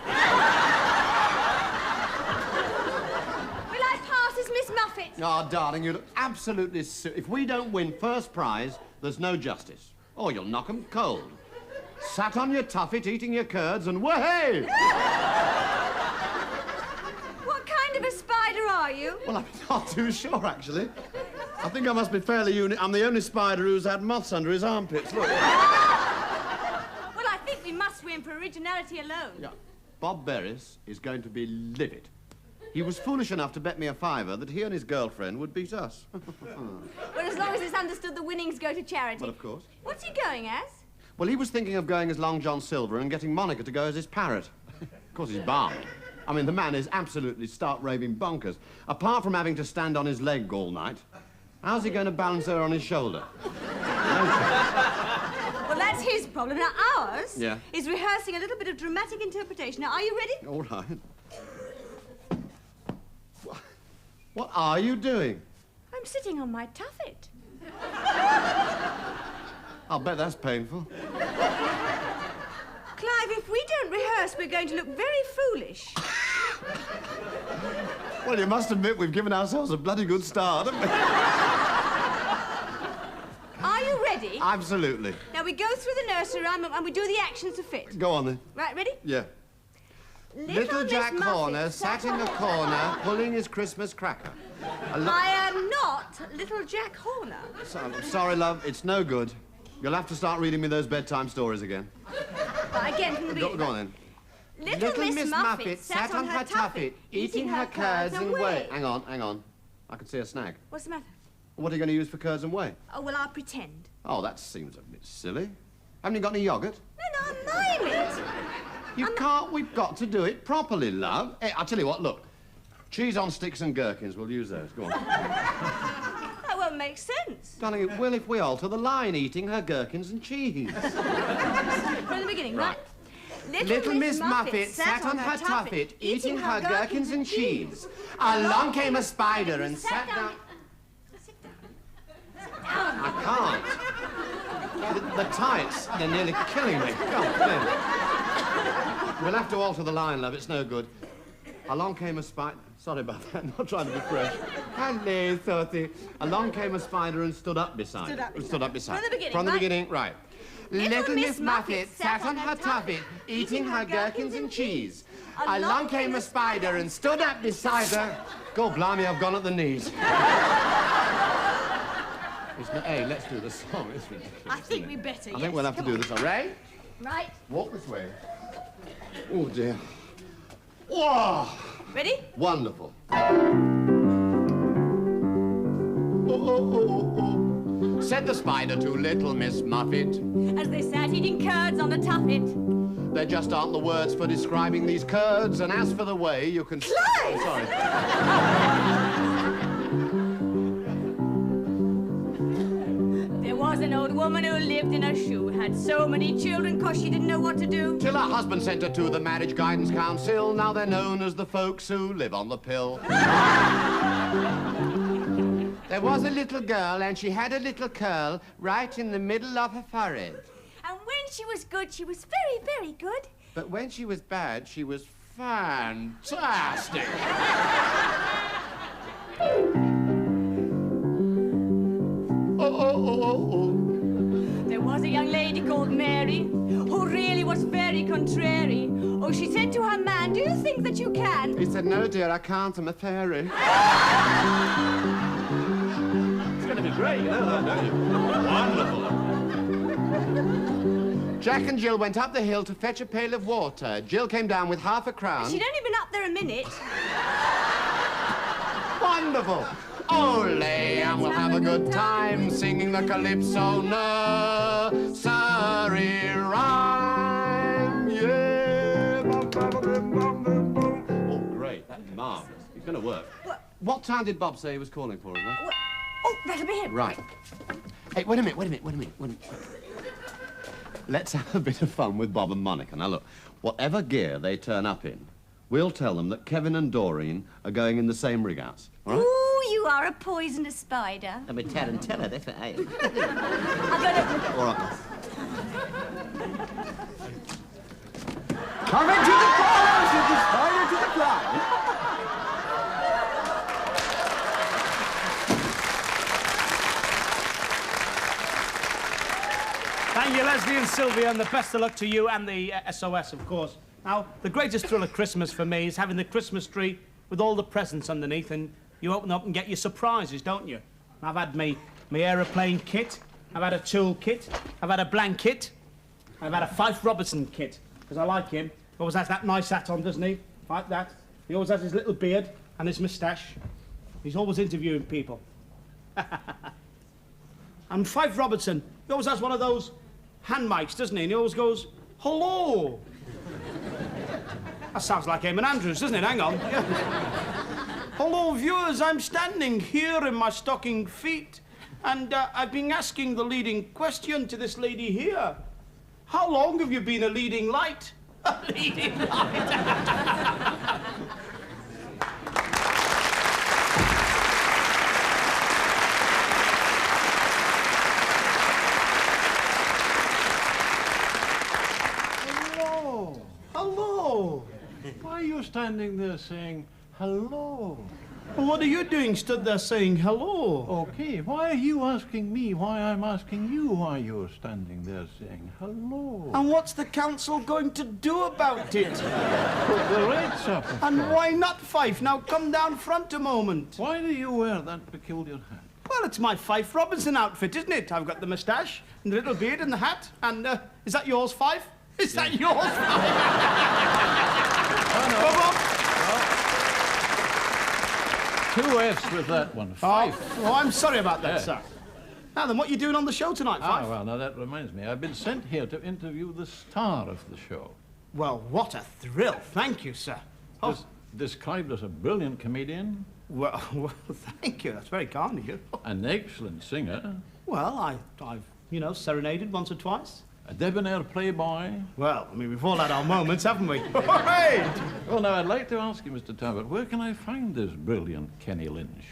I pass as Miss Muffet? Oh, darling, you look absolutely... If we don't win first prize, there's no justice. Or you'll knock 'em cold. Sat on your tuffet, eating your curds, and wahey! What kind of a spider are you? Well, I'm not too sure, actually. I think I must be fairly unique. I'm the only spider who's had moths under his armpits. Look. Well, I think we must win for originality alone. Yeah. Bob Berris is going to be livid. He was foolish enough to bet me a fiver that he and his girlfriend would beat us. Well, as long as it's understood the winnings go to charity. Well, of course. What's he going as? Well, he was thinking of going as Long John Silver and getting Monica to go as his parrot. Of course, he's bound. I mean, the man is absolutely stark raving bonkers. Apart from having to stand on his leg all night, how's he going to balance her on his shoulder? Well, that's his problem. Now, ours is rehearsing a little bit of dramatic interpretation. Now, are you ready? All right. What are you doing? I'm sitting on my tuffet. I'll bet that's painful. Clive, if we don't rehearse, we're going to look very foolish. Well, you must admit we've given ourselves a bloody good start, haven't we? Are you ready? Absolutely. Now, we go through the nursery rhyme and we do the actions to fit. Go on, then. Right, ready? Yeah. Little Jack Horner sat in the corner pulling his Christmas cracker. I am not Little Jack Horner. I'm sorry, love, it's no good. You'll have to start reading me those bedtime stories again. Right, again from the beginning. Go on, then. Little Miss Muffet sat on her tuffet, eating her curds and whey. Hang on. I can see a snag. What's the matter? What are you going to use for curds and whey? Oh, well, I'll pretend. Oh, that seems a bit silly. Haven't you got any yoghurt? No, I'm mime it. We've got to do it properly, love. Hey, I'll tell you what, look. Cheese on sticks and gherkins, we'll use those. Go on. That won't make sense. Darling, it will if we alter the line, eating her gherkins and cheese. From the beginning, right? Little Miss Muffet sat on her tuffet, eating her gherkins and cheese. Along came a spider and sat down... I can't. The tights, they're nearly killing me. Come on. We'll have to alter the line, love. It's no good. Along came a spider... Sorry about that. I'm not trying to be fresh. Hello, Thorty. Along came a spider and stood up beside her. Stood up beside her. From the beginning, right. Little Miss Muffet sat on her tuffet, eating her gherkins and cheese. Along came a spider and stood up beside her. God blimey, I've gone at the knees. Hey, let's do the song. It's ridiculous. I think we better, I think we'll have to do this, all right? Right. Walk this way. Oh, dear. Whoa! Ready? Wonderful. Said the spider to little Miss Muffet, as they sat eating curds on a tuffet. There just aren't the words for describing these curds, and as for the way you can... Clive! Oh, sorry. There was an old woman who lived in a shoe, had so many children 'cause she didn't know what to do. Till her husband sent her to the Marriage Guidance Council. Now they're known as the folks who live on the pill. There was a little girl, and she had a little curl right in the middle of her forehead. And when she was good, she was very, very good. But when she was bad, she was fantastic. There was a young lady called Mary who really was very contrary. Oh, she said to her man, do you think that you can? He said, no, dear, I can't. I'm a fairy. It's going to be great, you know that, don't you? Wonderful. Jack and Jill went up the hill to fetch a pail of water. Jill came down with half a crown. She'd only been up there a minute. Wonderful. Ole, and we'll have a good time singing the Calypso nursery rhyme. Yeah. Oh, great. That's marvellous. It's going to work. What time did Bob say he was calling for, isn't it? Oh, that'll be him. Right. Hey, wait a minute. Let's have a bit of fun with Bob and Monica. Now, look, whatever gear they turn up in, we'll tell them that Kevin and Doreen are going in the same rig-outs, all right? Ooh, you are a poisonous spider. I'm a tarantella, that's what I am. I'm gonna... All right. Come into the corner, said the spider to the fly. Thank you, Leslie and Sylvia, and the best of luck to you and the SOS, of course. Now, the greatest thrill of Christmas for me is having the Christmas tree with all the presents underneath, and you open up and get your surprises, don't you? I've had my aeroplane kit, I've had a tool kit, I've had a blanket, I've had a Fife Robertson kit, because I like him. He always has that nice hat on, doesn't he? Like that. He always has his little beard and his moustache. He's always interviewing people. And Fife Robertson, he always has one of those hand mics, doesn't he? And he always goes, hello. That sounds like Eamon Andrews, doesn't it? Hang on. Yeah. Hello, viewers. I'm standing here in my stocking feet, and I've been asking the leading question to this lady here. How long have you been a leading light? A leading light. Hello. Why are you standing there saying hello? Well, what are you doing stood there saying hello? Okay, why are you asking me why I'm asking you why you're standing there saying hello? And what's the council going to do about it? Put the rates up. And why not, Fife? Now come down front a moment. Why do you wear that peculiar hat? Well, it's my Fife Robinson outfit, isn't it? I've got the moustache and the little beard and the hat. And is that yours, Fife? Is that yours, Two F's with that one. Fife. Oh, I'm sorry about that, sir. Now then, what are you doing on the show tonight, Fife? Well, now that reminds me. I've been sent here to interview the star of the show. Well, what a thrill. Thank you, sir. Described as a brilliant comedian. Well, thank you. That's very kind of you. An excellent singer. Well, I've, you know, serenaded once or twice. A debonair playboy. Well, I mean, we've all had our moments, haven't we? Right. Well, now, I'd like to ask you, Mr. Talbot, where can I find this brilliant Kenny Lynch?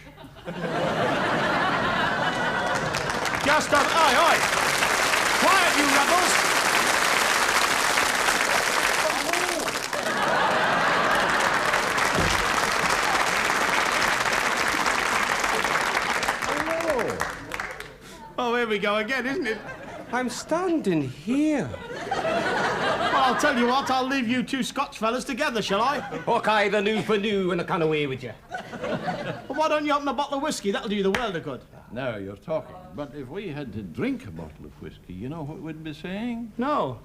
Just on... Oi! Quiet, you rebels! Oh, here we go again, isn't it? I'm standing here. Well, I'll tell you what, I'll leave you two Scotch fellas together, shall I? Okay, the new for new, and I can't away with you. Well, why don't you open a bottle of whiskey? That'll do you the world of good. Now you're talking. But if we had to drink a bottle of whiskey, you know what we'd be saying? No.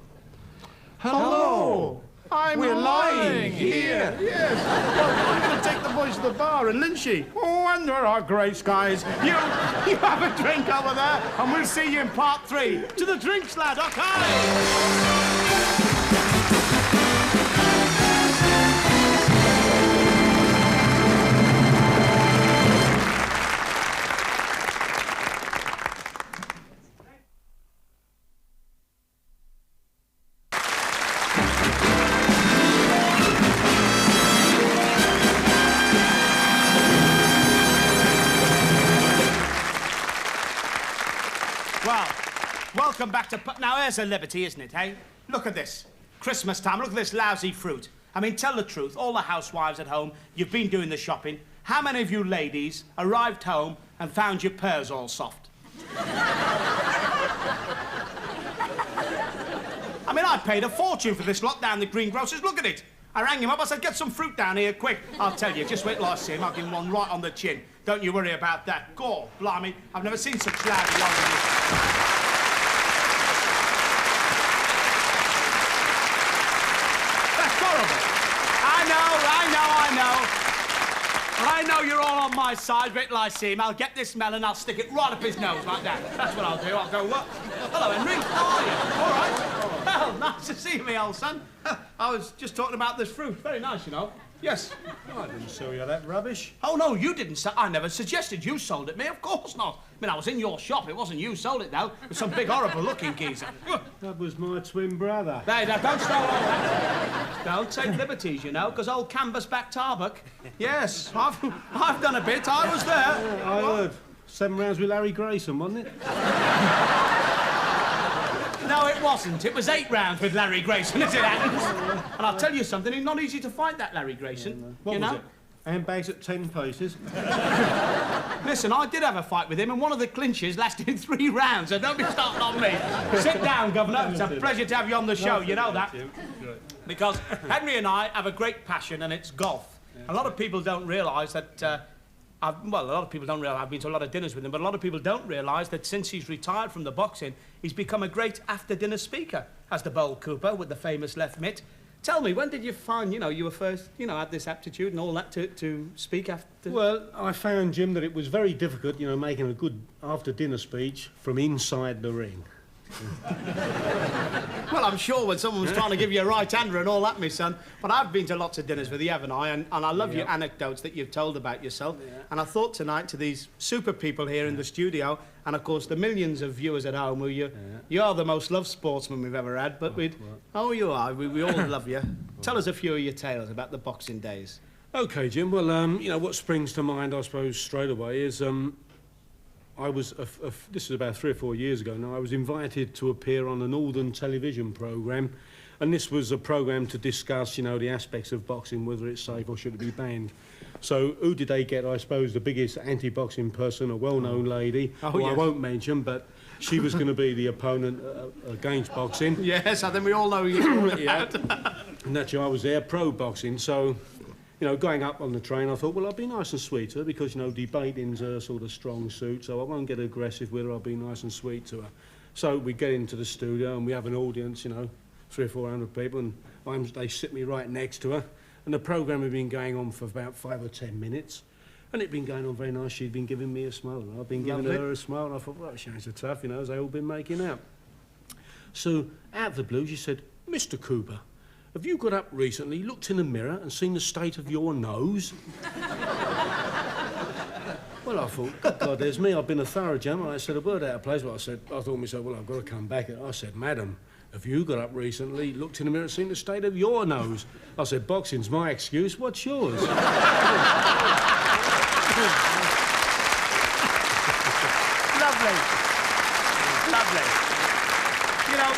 Hello. We're lying here. Yes. Well, I'm going to take the boys to the bar in Lynchy. Oh, under our grey skies. You have a drink over there, and we'll see you in part 3. To the drinks, lad, okay? Welcome back to... Now, here's a liberty, isn't it, hey? Look at this. Christmas time, look at this lousy fruit. I mean, tell the truth, all the housewives at home, you've been doing the shopping. How many of you ladies arrived home and found your pears all soft? I mean, I paid a fortune for this lot down the greengrocer's. Look at it. I rang him up, I said, get some fruit down here, quick. I'll tell you, just wait till I see him, I'll give him one right on the chin. Don't you worry about that. Gore, blimey, I've never seen such lousy young. I know you're all on my side. Wait till I see him. I'll get this melon, I'll stick it right up his nose like that. That's what I'll do. I'll go, what? Hello, Henry. How are you? All right. Well, nice to see me, old son. I was just talking about this fruit. Very nice, you know. Yes. I didn't sell you that rubbish. Oh, no, you didn't sell. I never suggested you sold it me. Of course not. I mean, I was in your shop. It wasn't you sold it, though. It was some big, horrible-looking geezer. That was my twin brother. Hey, now, don't start all that. Don't take liberties, you know, because old Canvasback Tarbuck. Yes, I've done a bit. I was there. Yeah, I heard. 7 rounds with Larry Grayson, wasn't it? No, it wasn't. It was 8 rounds with Larry Grayson, as it happens. And I'll tell you something, it's not easy to fight that Larry Grayson. What you was know? it? Handbags at 10 paces. Listen, I did have a fight with him, and one of the clinches lasted 3 rounds, so don't be starting on me. Sit down, Governor. It's a pleasure to have you on the show, you know that. Because Henry and I have a great passion, and it's golf. A lot of people don't realise that... well, a lot of people don't realise, I've been to a lot of dinners with him, but a lot of people don't realise that since he's retired from the boxing, he's become a great after-dinner speaker, as the Bowl Cooper with the famous left mitt. Tell me, when did you find, you know, you were first, you know, had this aptitude and all that to speak after... Well, I found, Jim, that it was very difficult, you know, making a good after-dinner speech from inside the ring. Well, I'm sure when someone was trying to give you a right-hander and all that, my son. But I've been to lots of dinners with you, haven't I? And I love your anecdotes that you've told about yourself. Yeah. And I thought tonight to these super people here in the studio, and of course the millions of viewers at home, who you're the most loved sportsman we've ever had. But you are. We all love you. Tell us a few of your tales about the boxing days. OK, Jim. Well, you know, what springs to mind, I suppose, straight away is this is about 3 or 4 years ago now, I was invited to appear on a Northern television programme, and this was a programme to discuss, you know, the aspects of boxing, whether it's safe or should it be banned. So who did they get? I suppose the biggest anti-boxing person, a well-known lady, who I won't mention, but she was going to be the opponent against boxing. Yes, I think we all know you. Yeah. Naturally, I was there, pro-boxing, so... You know, going up on the train, I thought, well, I'll be nice and sweet to her because, you know, debating's her sort of strong suit, so I won't get aggressive with her, I'll be nice and sweet to her. So we get into the studio and we have an audience, you know, 300 or 400 people, and they sit me right next to her. And the programme had been going on for about 5 or 10 minutes, and it'd been going on very nice. She'd been giving me a smile, and I'd been giving her a smile, and I thought, well, she ain't so tough, you know, as they all been making out. So, out of the blue, she said, Mr. Cooper, have you got up recently, looked in the mirror and seen the state of your nose? Well, I thought, good God, there's me. I've been a thorough gentleman. I said a word out of place, but I thought to myself, well, I've got to come back. I said, madam, have you got up recently, looked in the mirror and seen the state of your nose? I said, boxing's my excuse. What's yours? Lovely. You know,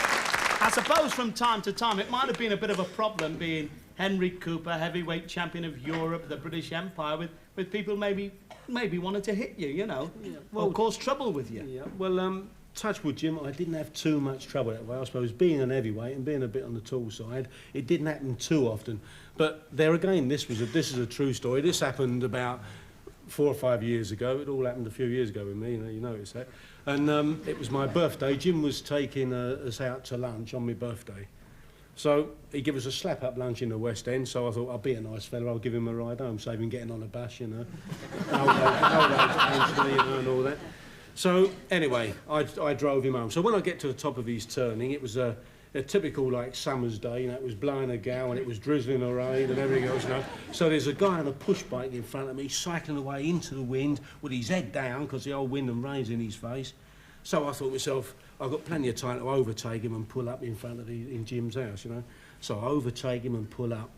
I suppose from time to time it might have been a bit of a problem being Henry Cooper, heavyweight champion of Europe, the British Empire, with people maybe wanting to hit you, you know, or cause trouble with you. Yeah, well, touch wood, Jim, I didn't have too much trouble that way. I suppose being an heavyweight and being a bit on the tall side, it didn't happen too often. But there again, this is a true story. This happened about 4 or 5 years ago. It all happened a few years ago with me, you noticed that. And it was my birthday. Jim was taking us out to lunch on my birthday. So he gave us a slap-up lunch in the West End, so I thought, I'll be a nice fella, I'll give him a ride home, save him getting on a bus, you know. And all that. So, anyway, I drove him home. So when I get to the top of his turning, it was a typical, like, summer's day, you know, it was blowing a gale and it was drizzling a rain and everything else, you know. So there's a guy on a push bike in front of me, cycling away into the wind with his head down because the old wind and rain's in his face. So I thought to myself, I've got plenty of time to overtake him and pull up in front of in Jim's house, you know. So I overtake him and pull up.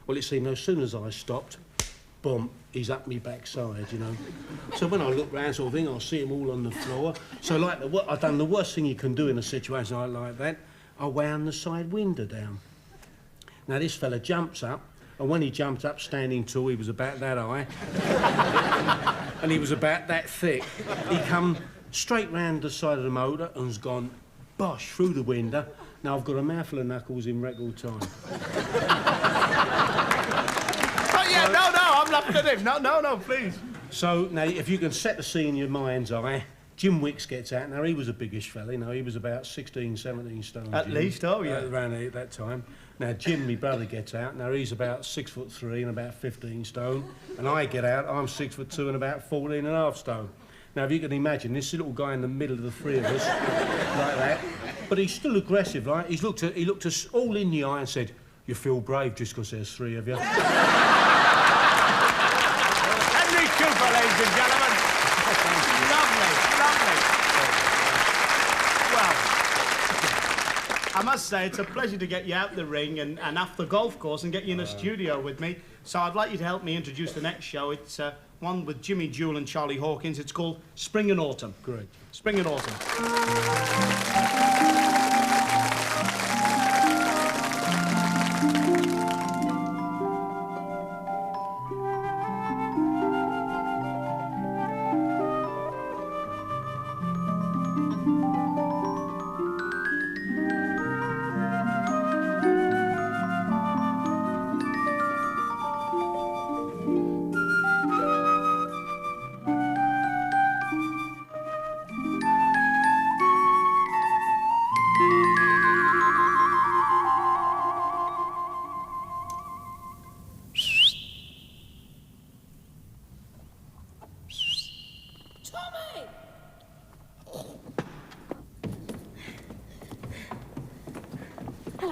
Well, it seemed as soon as I stopped, boom, he's up me backside, you know. So when I look round sort of thing, I see him all on the floor. So like, I've done the worst thing you can do in a situation like that. I wound the side window down. Now this fella jumps up, and when he jumped up standing tall, he was about that high. And he was about that thick. He come straight round the side of the motor and's gone bosh through the window. Now I've got a mouthful of knuckles in record time. Oh yeah, no, I'm laughing at him. No, please. So now, if you can set the scene in your mind's eye, Jim Wicks gets out. Now he was a biggish fella, you know. He was about 16, 17 stone. At least, oh yeah. Around that time. Now Jim, my brother, gets out. Now he's about 6'3" and about 15 stone, and I get out. I'm 6'2" and about 14.5 stone. Now, if you can imagine, this little guy in the middle of the three of us, like that, but he's still aggressive, right? He looked us all in the eye and said, "You feel brave just because there's 3 of you." Henry Cooper, ladies and gentlemen. Lovely. Well, I must say, it's a pleasure to get you out the ring and off the golf course and get you in a studio with me. So I'd like you to help me introduce the next show. It's one with Jimmy Jewell and Charlie Hawkins. It's called Spring and Autumn. Great. Spring and Autumn.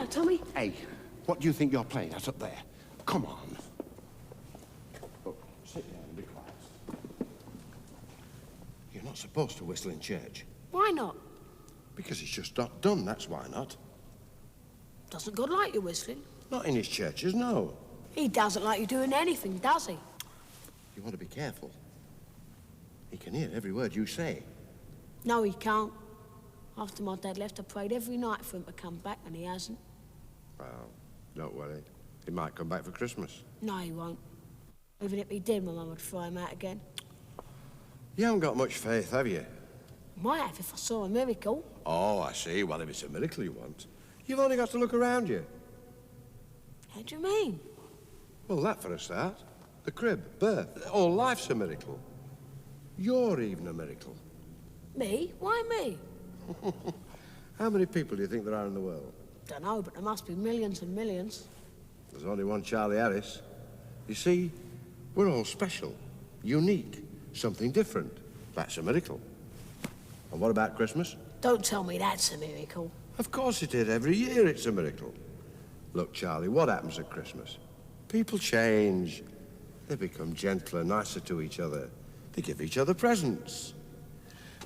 that, Tommy? Hey, what do you think you're playing at up there? Come on. Oh, sit down and be quiet. You're not supposed to whistle in church. Why not? Because it's just not done, that's why not. Doesn't God like you whistling? Not in his churches, no. He doesn't like you doing anything, does he? You want to be careful. He can hear every word you say. No, he can't. After my dad left, I prayed every night for him to come back, and he hasn't. Well, don't worry. He might come back for Christmas. No, he won't. Even if he did, my mum would throw him out again. You haven't got much faith, have you? Might have if I saw a miracle. Oh, I see. Well, if it's a miracle you want, you've only got to look around you. How do you mean? Well, that for a start. The crib, birth, all life's a miracle. You're even a miracle. Me? Why me? How many people do you think there are in the world? Dunno, but there must be millions and millions. There's only one Charlie Harris. You see, we're all special, unique, something different. That's a miracle. And what about Christmas? Don't tell me that's a miracle. Of course it is. Every year it's a miracle. Look, Charlie, what happens at Christmas? People change. They become gentler, nicer to each other. They give each other presents.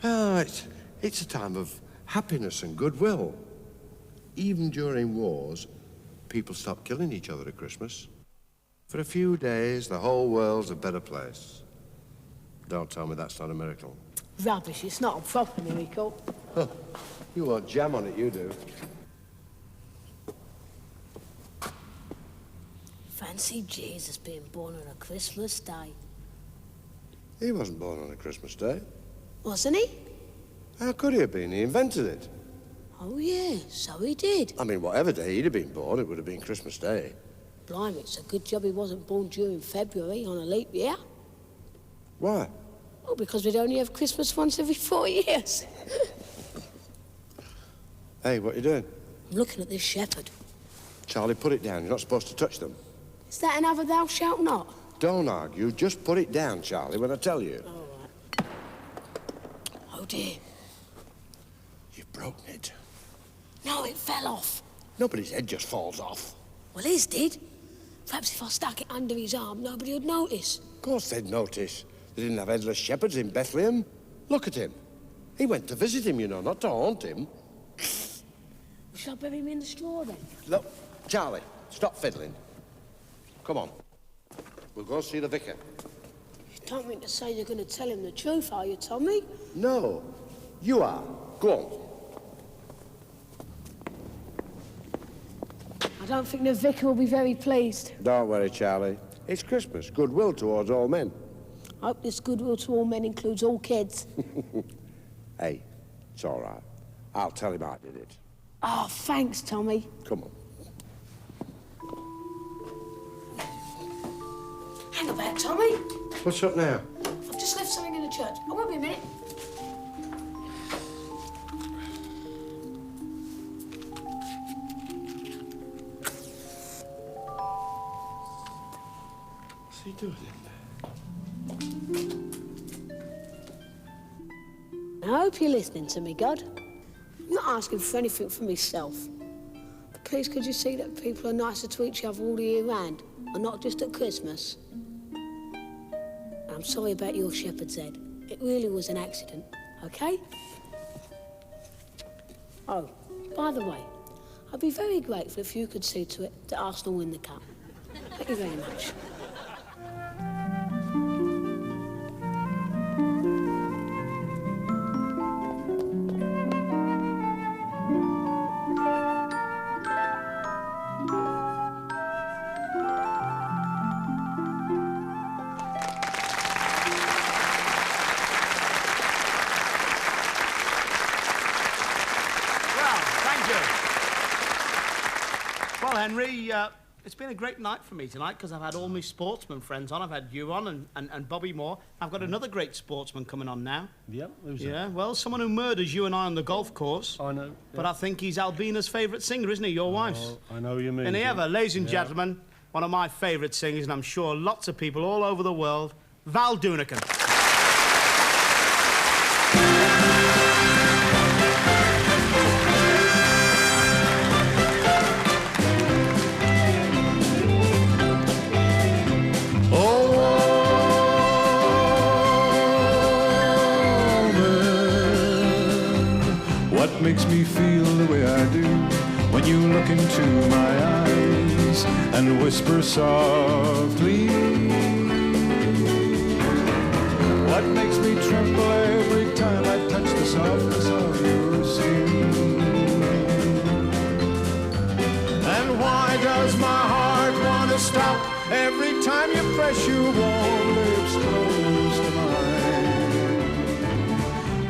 It's a time of happiness and goodwill. Even during wars, people stop killing each other at Christmas. For a few days, the whole world's a better place. Don't tell me that's not a miracle. Rubbish, it's not a proper miracle. Huh. You want jam on it, you do. Fancy Jesus being born on a Christmas day. He wasn't born on a Christmas day. Wasn't he? How could he have been? He invented it. Oh, yeah, so he did. I mean, whatever day he'd have been born, it would have been Christmas Day. Blimey, it's a good job he wasn't born during February on a leap year. Why? Oh, because we'd only have Christmas once every 4 years. Hey, what are you doing? I'm looking at this shepherd. Charlie, put it down. You're not supposed to touch them. Is that another thou shalt not? Don't argue. Just put it down, Charlie, when I tell you. All right. Oh, dear. You've broken it. No, it fell off. No, but his head just falls off. Well, his did. Perhaps if I stuck it under his arm, nobody would notice. Of course they'd notice. They didn't have headless shepherds in Bethlehem. Look at him. He went to visit him, you know, not to haunt him. Shall I bury him in the straw, then? Look, Charlie, stop fiddling. Come on. We'll go see the vicar. You don't mean to say you're going to tell him the truth, are you, Tommy? No, you are. Go on. I don't think the vicar will be very pleased. Don't worry, Charlie. It's Christmas. Goodwill towards all men. I hope this goodwill to all men includes all kids. Hey, it's all right. I'll tell him I did it. Oh, thanks, Tommy. Come on. Hang about, Tommy. What's up now? I've just left something in the church. I won't be a minute. What's he doing I hope you're listening to me, God. I'm not asking for anything for myself. But please, could you see that people are nicer to each other all the year round, and not just at Christmas? I'm sorry about your shepherd's head. It really was an accident, okay? Oh, by the way, I'd be very grateful if you could see to it that Arsenal win the cup. Thank you very much. Well, Henry, it's been a great night for me tonight because I've had all my sportsman friends on. I've had you on and Bobby Moore. I've got another great sportsman coming on now. Yeah, who's that? Yeah, well, someone who murders you and I on the golf course. I know. But I think he's Albina's favourite singer, isn't he? Your wife's. Oh, I know you mean. And he ever, ladies and Yeah. gentlemen, one of my favourite singers, and I'm sure lots of people all over the world, Val Doonican. makes me feel the way I do when you look into my eyes and whisper softly? What makes me tremble every time I touch the softness of your skin? And why does my heart want to stop every time you press your warm lips close to mine?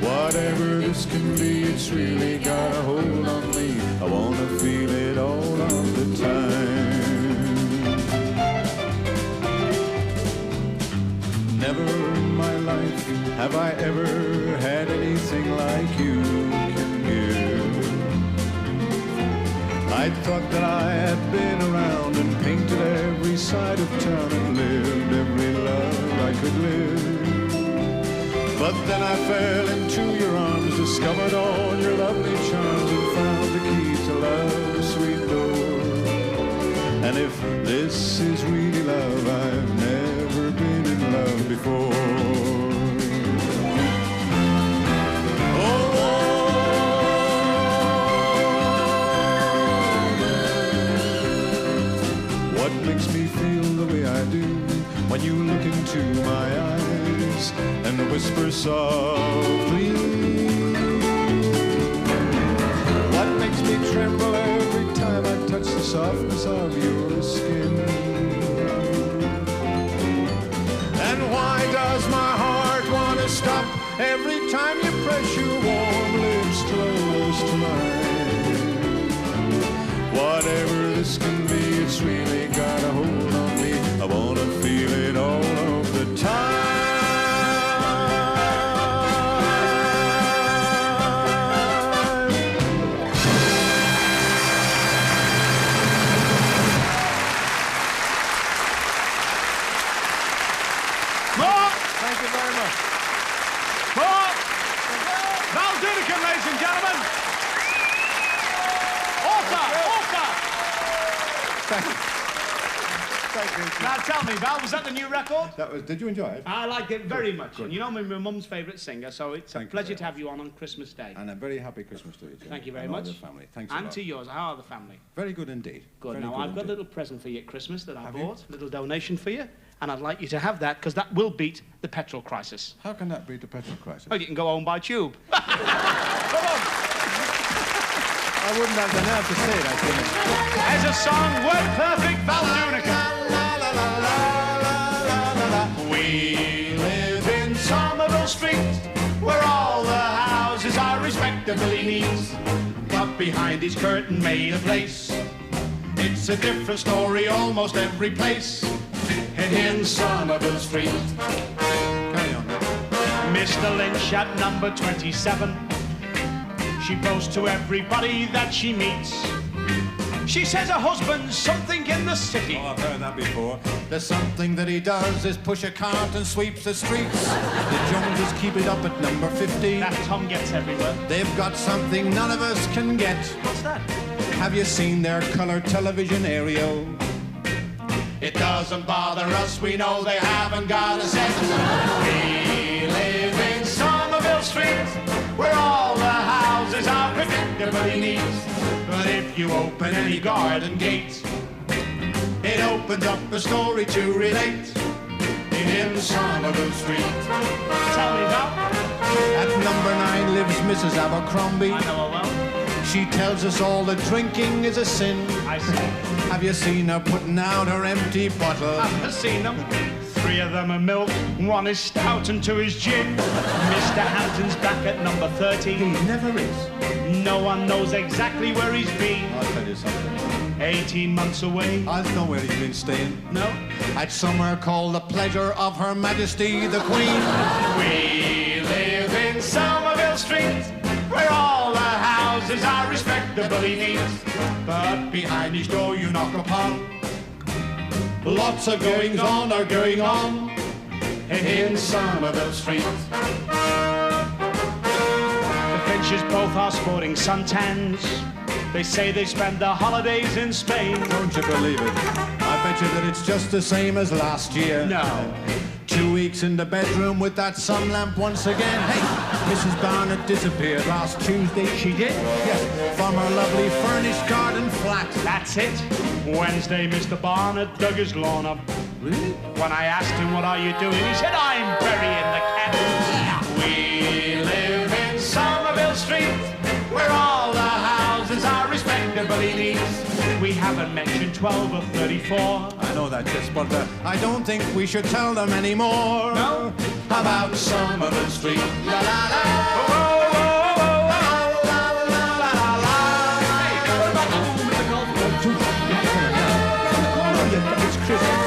Whatever this can be, it's really got a hold on me. I want to feel it all of the time. Never in my life have I ever had anything like you can give. I thought that I had been around and painted every side of town and lived every love I could live. But then I fell into your arms, discovered all your lovely charms, and found the key to love's sweet door. And if this is really love, I've never been in love before. What makes me feel the way I do when you look into my eyes and whisper softly? What makes me tremble every time I touch the softness of your skin? And why does my heart want to stop every time you press your warm lips close to mine? Whatever this can be, it's really got a hold on me. I want to feel it all of the time. Thank you very much. More! Val Dudican, ladies and gentlemen. Author! Thank you. Thank you. Now tell me, Val, was that the new record? That was. Did you enjoy it? I liked it very much. Good. And you know, I'm my mum's favourite singer, so it's Thank a you pleasure very to have you on Christmas Day. And a very happy Christmas to you, Jim. Thank you very and all much. the family. Thanks a And lot. to yours. How are the family? Very good indeed. Good. Very Now, good I've got a indeed. little present for you at Christmas that I Have you? bought, a little donation for you, and I'd like you to have that, because that will beat the petrol crisis. How can that beat the petrol crisis? Well, you can go home by tube. I wouldn't have the nerve to say that, Jimmy. There's a song, Word Perfect, Val Dudican. We live in Somerville Street, where all the houses are respectably neat. But behind each curtain made a place, it's a different story almost every place in Somerville Street. Carry on. Mr. Lynch at number 27. She boasts to everybody that she meets. She says her husband's something in the city. Oh, I've heard that before. There's something that he does is push a cart and sweeps the streets. The Joneses keep it up at number 50. That Tom gets everywhere. They've got something none of us can get. What's that? Have you seen their colour television aerial? It doesn't bother us, we know they haven't got a cent. We live in Somerville Street, where all the houses are predictably neat. But if you open any garden gate, it opens up a story to relate in Somerville Street. Tell me about. At number 9 lives Mrs. Abercrombie. I know her well. She tells us all that drinking is a sin. I see. Have you seen her putting out her empty bottle? I've seen them. 3 of them are milk, 1 is stout and 2 is gin. Mr. Hampton's back at number 30. He never is. No one knows exactly where he's been. I'll tell you something. 18 months away. I know where he's been staying. No? At somewhere called the pleasure of Her Majesty the Queen. We live in Somerville Street, where all the houses are respectably neat. But behind each door you knock upon, lots of goings on are going on in Somerville Street. The Finches both are sporting suntans. They say they spend their holidays in Spain. Don't you believe it? I bet you that it's just the same as last year. No. 2 weeks weeks in the bedroom with that sun lamp once again. Hey, Mrs. Barnett disappeared last Tuesday, she did? Yeah, from her lovely furnished garden flat. That's it. Wednesday, Mr. Barnett dug his lawn up. Really? When I asked him, what are you doing, he said, I'm burying the cat. We live in Somerville Street, where all the houses are respectably neat. We haven't mentioned 12 or 34. I know that, Chris, but I don't think we should tell them anymore. No? About Somerville Street. La la la. It's Christmas.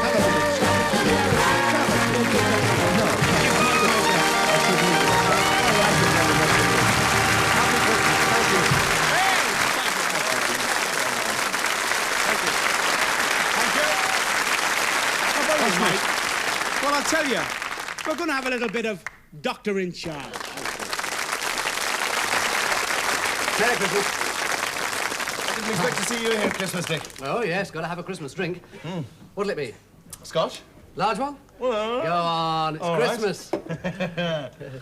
Well, I'll tell you, we're going to have a little bit of Doctor in Charge. Merry Christmas. Didn't expect to see you here, Christmas Dick. Oh, yes, got to have a Christmas drink. What'll it be? Scotch? Large one? Well, go on, it's all right. Christmas.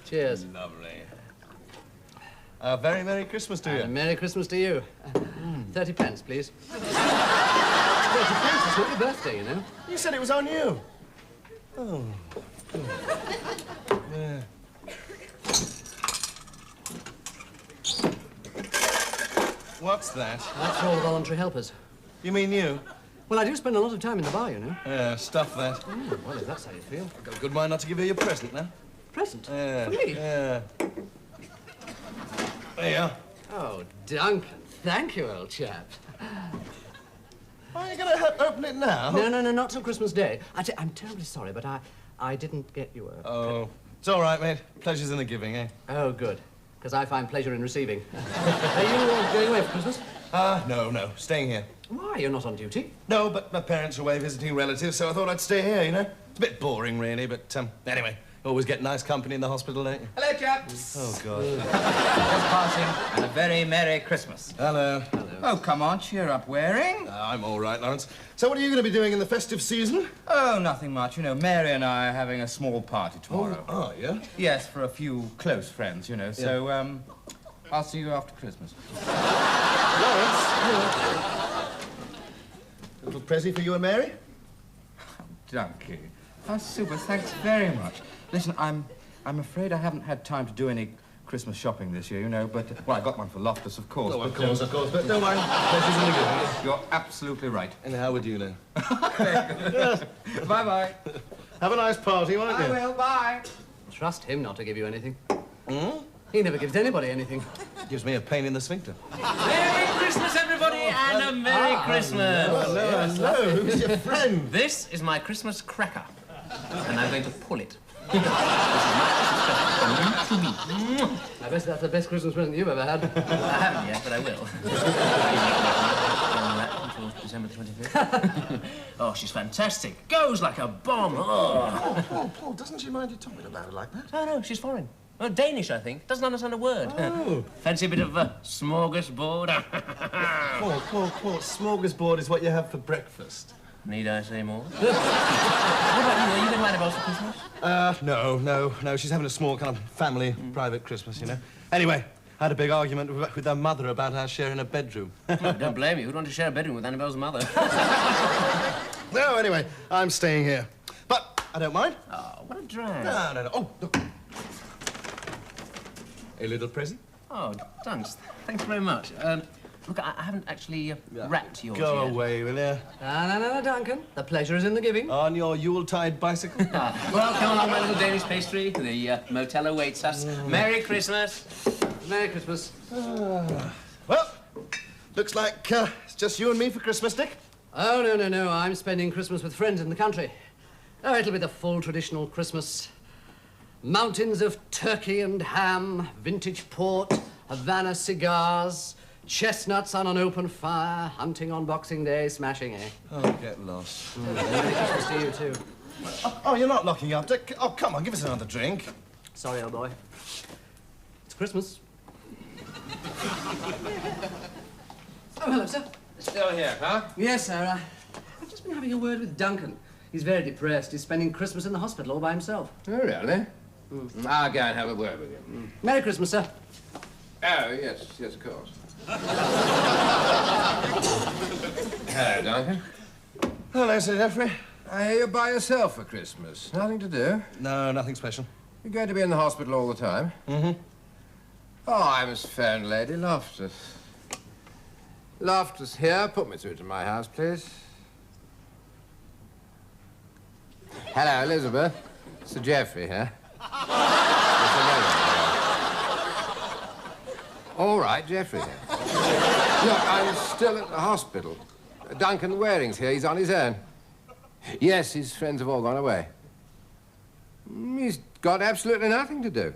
Cheers. Lovely. Very Merry Christmas to you. And Merry Christmas to you. 30 pence, please. 30 pence, it's not your birthday, you know. You said it was on you. Oh. Yeah. What's that? That's for all voluntary helpers. You mean you? Well, I do spend a lot of time in the bar, you know. Yeah, stuff that. Well, if that's how you feel. I've got a good mind not to give you your present now. Present? Yeah. For me? Yeah. There you are. Oh, Duncan, thank you, old chap. Are you going to open it now? No, not till Christmas Day. I'm terribly sorry, but I didn't get you a... Oh, it's all right, mate. Pleasure's in the giving, eh? Oh, good. Because I find pleasure in receiving. Are you going away for Christmas? No. Staying here. Why? You're not on duty? No, but my parents are away visiting relatives, so I thought I'd stay here, you know? It's a bit boring, really, but, anyway, always get nice company in the hospital, don't you? Hello, chaps. Oh, God. Just passing, and a very Merry Christmas. Hello. Oh, come on, cheer up, Waring. I'm all right, Lawrence. So what are you going to be doing in the festive season? Oh, nothing much. You know, Mary and I are having a small party tomorrow. Oh, are you? Yes, for a few close friends, you know, so, I'll see you after Christmas. Lawrence? A little present for you and Mary? Donkey. Oh, super, thanks very much. Listen, I'm afraid I haven't had time to do any Christmas shopping this year, you know, but, well, I got one for Loftus, of course. Oh, of course, but don't mind. Pleasure's in the giving. You're absolutely right. And how would you know? Bye-bye. Have a nice party, won't you? I will, bye. Trust him not to give you anything. Hmm? He never gives anybody anything. Gives me a pain in the sphincter. Merry Christmas, everybody, and a Merry Christmas. Hello. Who's your friend? This is my Christmas cracker, and I'm going to pull it. This is my Christmas present from you to me. I bet that's the best Christmas present you've ever had. I haven't yet, but I will. Until December the 25th. Oh, she's fantastic. Goes like a bomb. Oh. Paul, doesn't she mind you talking about her like that? Oh, no, she's foreign. Oh, Danish, I think. Doesn't understand a word. Oh. Fancy a bit of smorgasbord? Paul, smorgasbord is what you have for breakfast. Need I say more? What about you? Are you going to Annabelle's for Christmas? No. She's having a small kind of family private Christmas, you know. Anyway, I had a big argument with her mother about our sharing a bedroom. Oh, don't blame you. Who'd want to share a bedroom with Annabelle's mother? No, anyway, I'm staying here. But I don't mind. Oh, what a drag. No. Oh, look. A little present? Oh, thanks. Thanks very much. Look, I haven't actually wrapped yours Go yet. away, will you? No, Duncan. The pleasure is in the giving. On your Yuletide bicycle? Well, come along, my little Danish pastry. The motel awaits us. Merry Christmas. Merry Christmas. Well, looks like it's just you and me for Christmas, Dick. Oh, no. I'm spending Christmas with friends in the country. Oh, it'll be the full traditional Christmas. Mountains of turkey and ham, vintage port, Havana cigars, chestnuts on an open fire, hunting on Boxing Day, smashing, eh? Oh, get lost. Merry Christmas to you, too. Oh, you're not locking up, Dick. Oh, come on, give us another drink. Sorry, old boy. It's Christmas. Oh, hello, sir. Still here, huh? Yes, sir. I've just been having a word with Duncan. He's very depressed. He's spending Christmas in the hospital all by himself. Oh, really? I'll go and have a word with him. Merry Christmas, sir. Oh, yes, of course. Hello, Duncan. Hello, Sir Geoffrey. I hear you're by yourself for Christmas. Nothing to do? No, nothing special. You're going to be in the hospital all the time? Mm-hmm. Oh, I must phone Lady Loftus. Loftus here. Put me through to my house, please. Hello, Elizabeth. Sir Geoffrey here. All right, Geoffrey here. Look, I'm still at the hospital. Duncan Waring's here. He's on his own. Yes, his friends have all gone away. He's got absolutely nothing to do.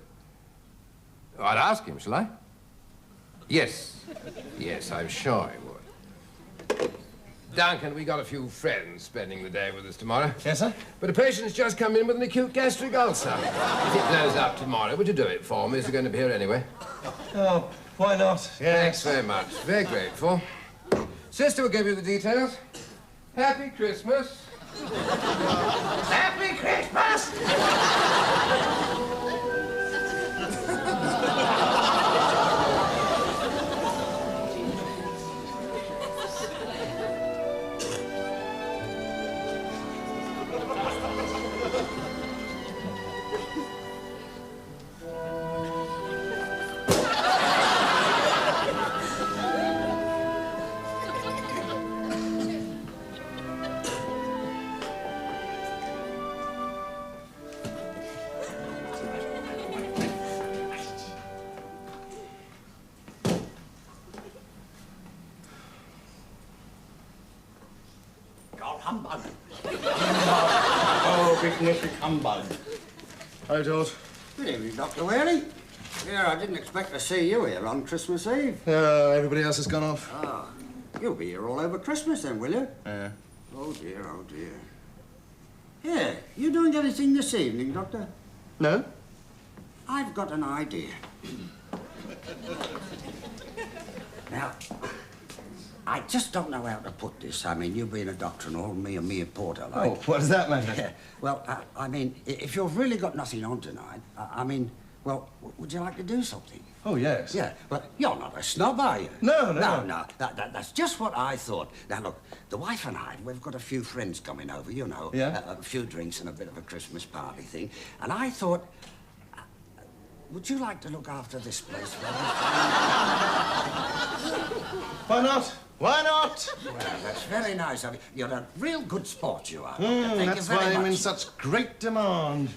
I'd ask him, shall I? Yes. Yes, I'm sure he would. Duncan, we got a few friends spending the day with us tomorrow. Yes, sir? But a patient's just come in with an acute gastric ulcer. If it blows up tomorrow, would you do it for me? Is he going to be here anyway? Oh, why not? Thanks very much. Very grateful. Sister will give you the details. Happy Christmas. Happy Christmas! Humbug. Oh, big humbug. Hello, George. Good evening, Dr. Whaley. Yeah, I didn't expect to see you here on Christmas Eve. Everybody else has gone off. Ah, you'll be here all over Christmas then, will you? Yeah. Oh, dear, oh, dear. Yeah, you doing anything this evening, Doctor? No? I've got an idea. Now, I just don't know how to put this. I mean, you being a doctor and all, me a mere porter, like. Oh, what does that matter? Yeah. Well, I mean, if you've really got nothing on tonight, I mean, well, would you like to do something? Oh, yes. Yeah, but you're not a snob, are you? No. No. That's just what I thought. Now, look, the wife and I, we've got a few friends coming over, you know. Yeah? A few drinks and a bit of a Christmas party thing. And I thought, would you like to look after this place for us? Why not? Why not? Well, that's very nice of you. You're a real good sport, you are. Thank That's you very why I'm much. in such great demand.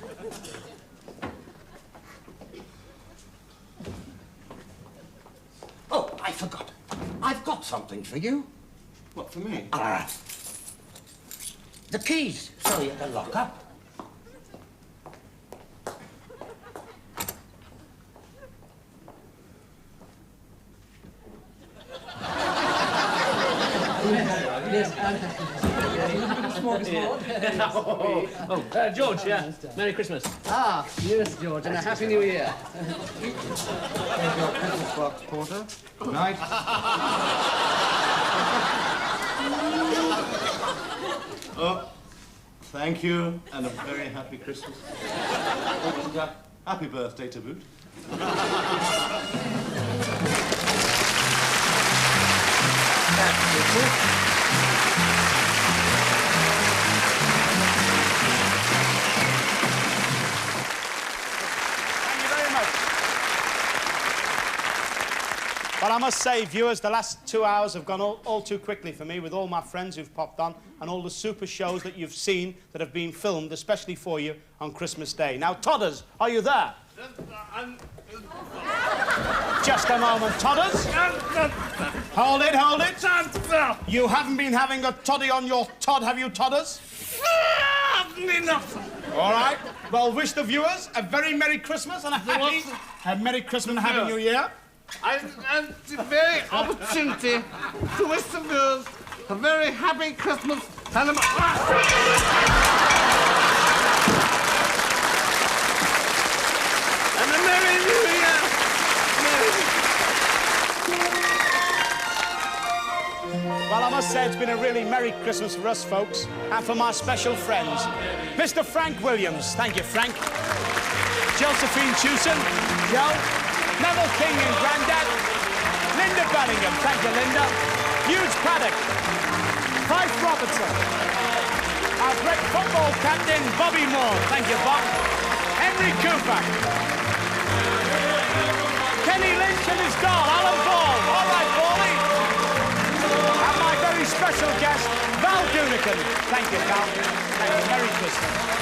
Oh, I forgot. I've got something for you. What, for me? The keys, so you can lock up. George, Merry Christmas. Ah, yes, George, and a Happy New Year. There's your Christmas box, Porter. Night. Oh, thank you, and a very happy Christmas. And happy birthday to boot. Well, I must say, viewers, the last 2 hours have gone all too quickly for me with all my friends who've popped on and all the super shows that you've seen that have been filmed especially for you on Christmas Day. Now, Todders, are you there? Just a moment, Todders. Hold it. You haven't been having a toddy on your Todd, have you, Todders? Enough. All right. Well, wish the viewers a very Merry Christmas and a Merry Christmas and a Happy New Year. And the very opportunity to wish the viewers a very happy Christmas and a... and a Merry New Year! Well, I must say it's been a really Merry Christmas for us folks and for my special friends. Mr. Frank Williams, thank you, Frank. Josephine Chewson, Joe. Neville King and Grandad. Linda Bellingham, thank you, Linda. Hughes Paddock. Fife Robertson. Our great football captain, Bobby Moore, thank you, Bob. Henry Cooper. Kenny Lynch and his doll, Alan Ball. All right, Paulie. And my very special guest, Val Dunican. Thank you, Val. Thank you. Merry Christmas.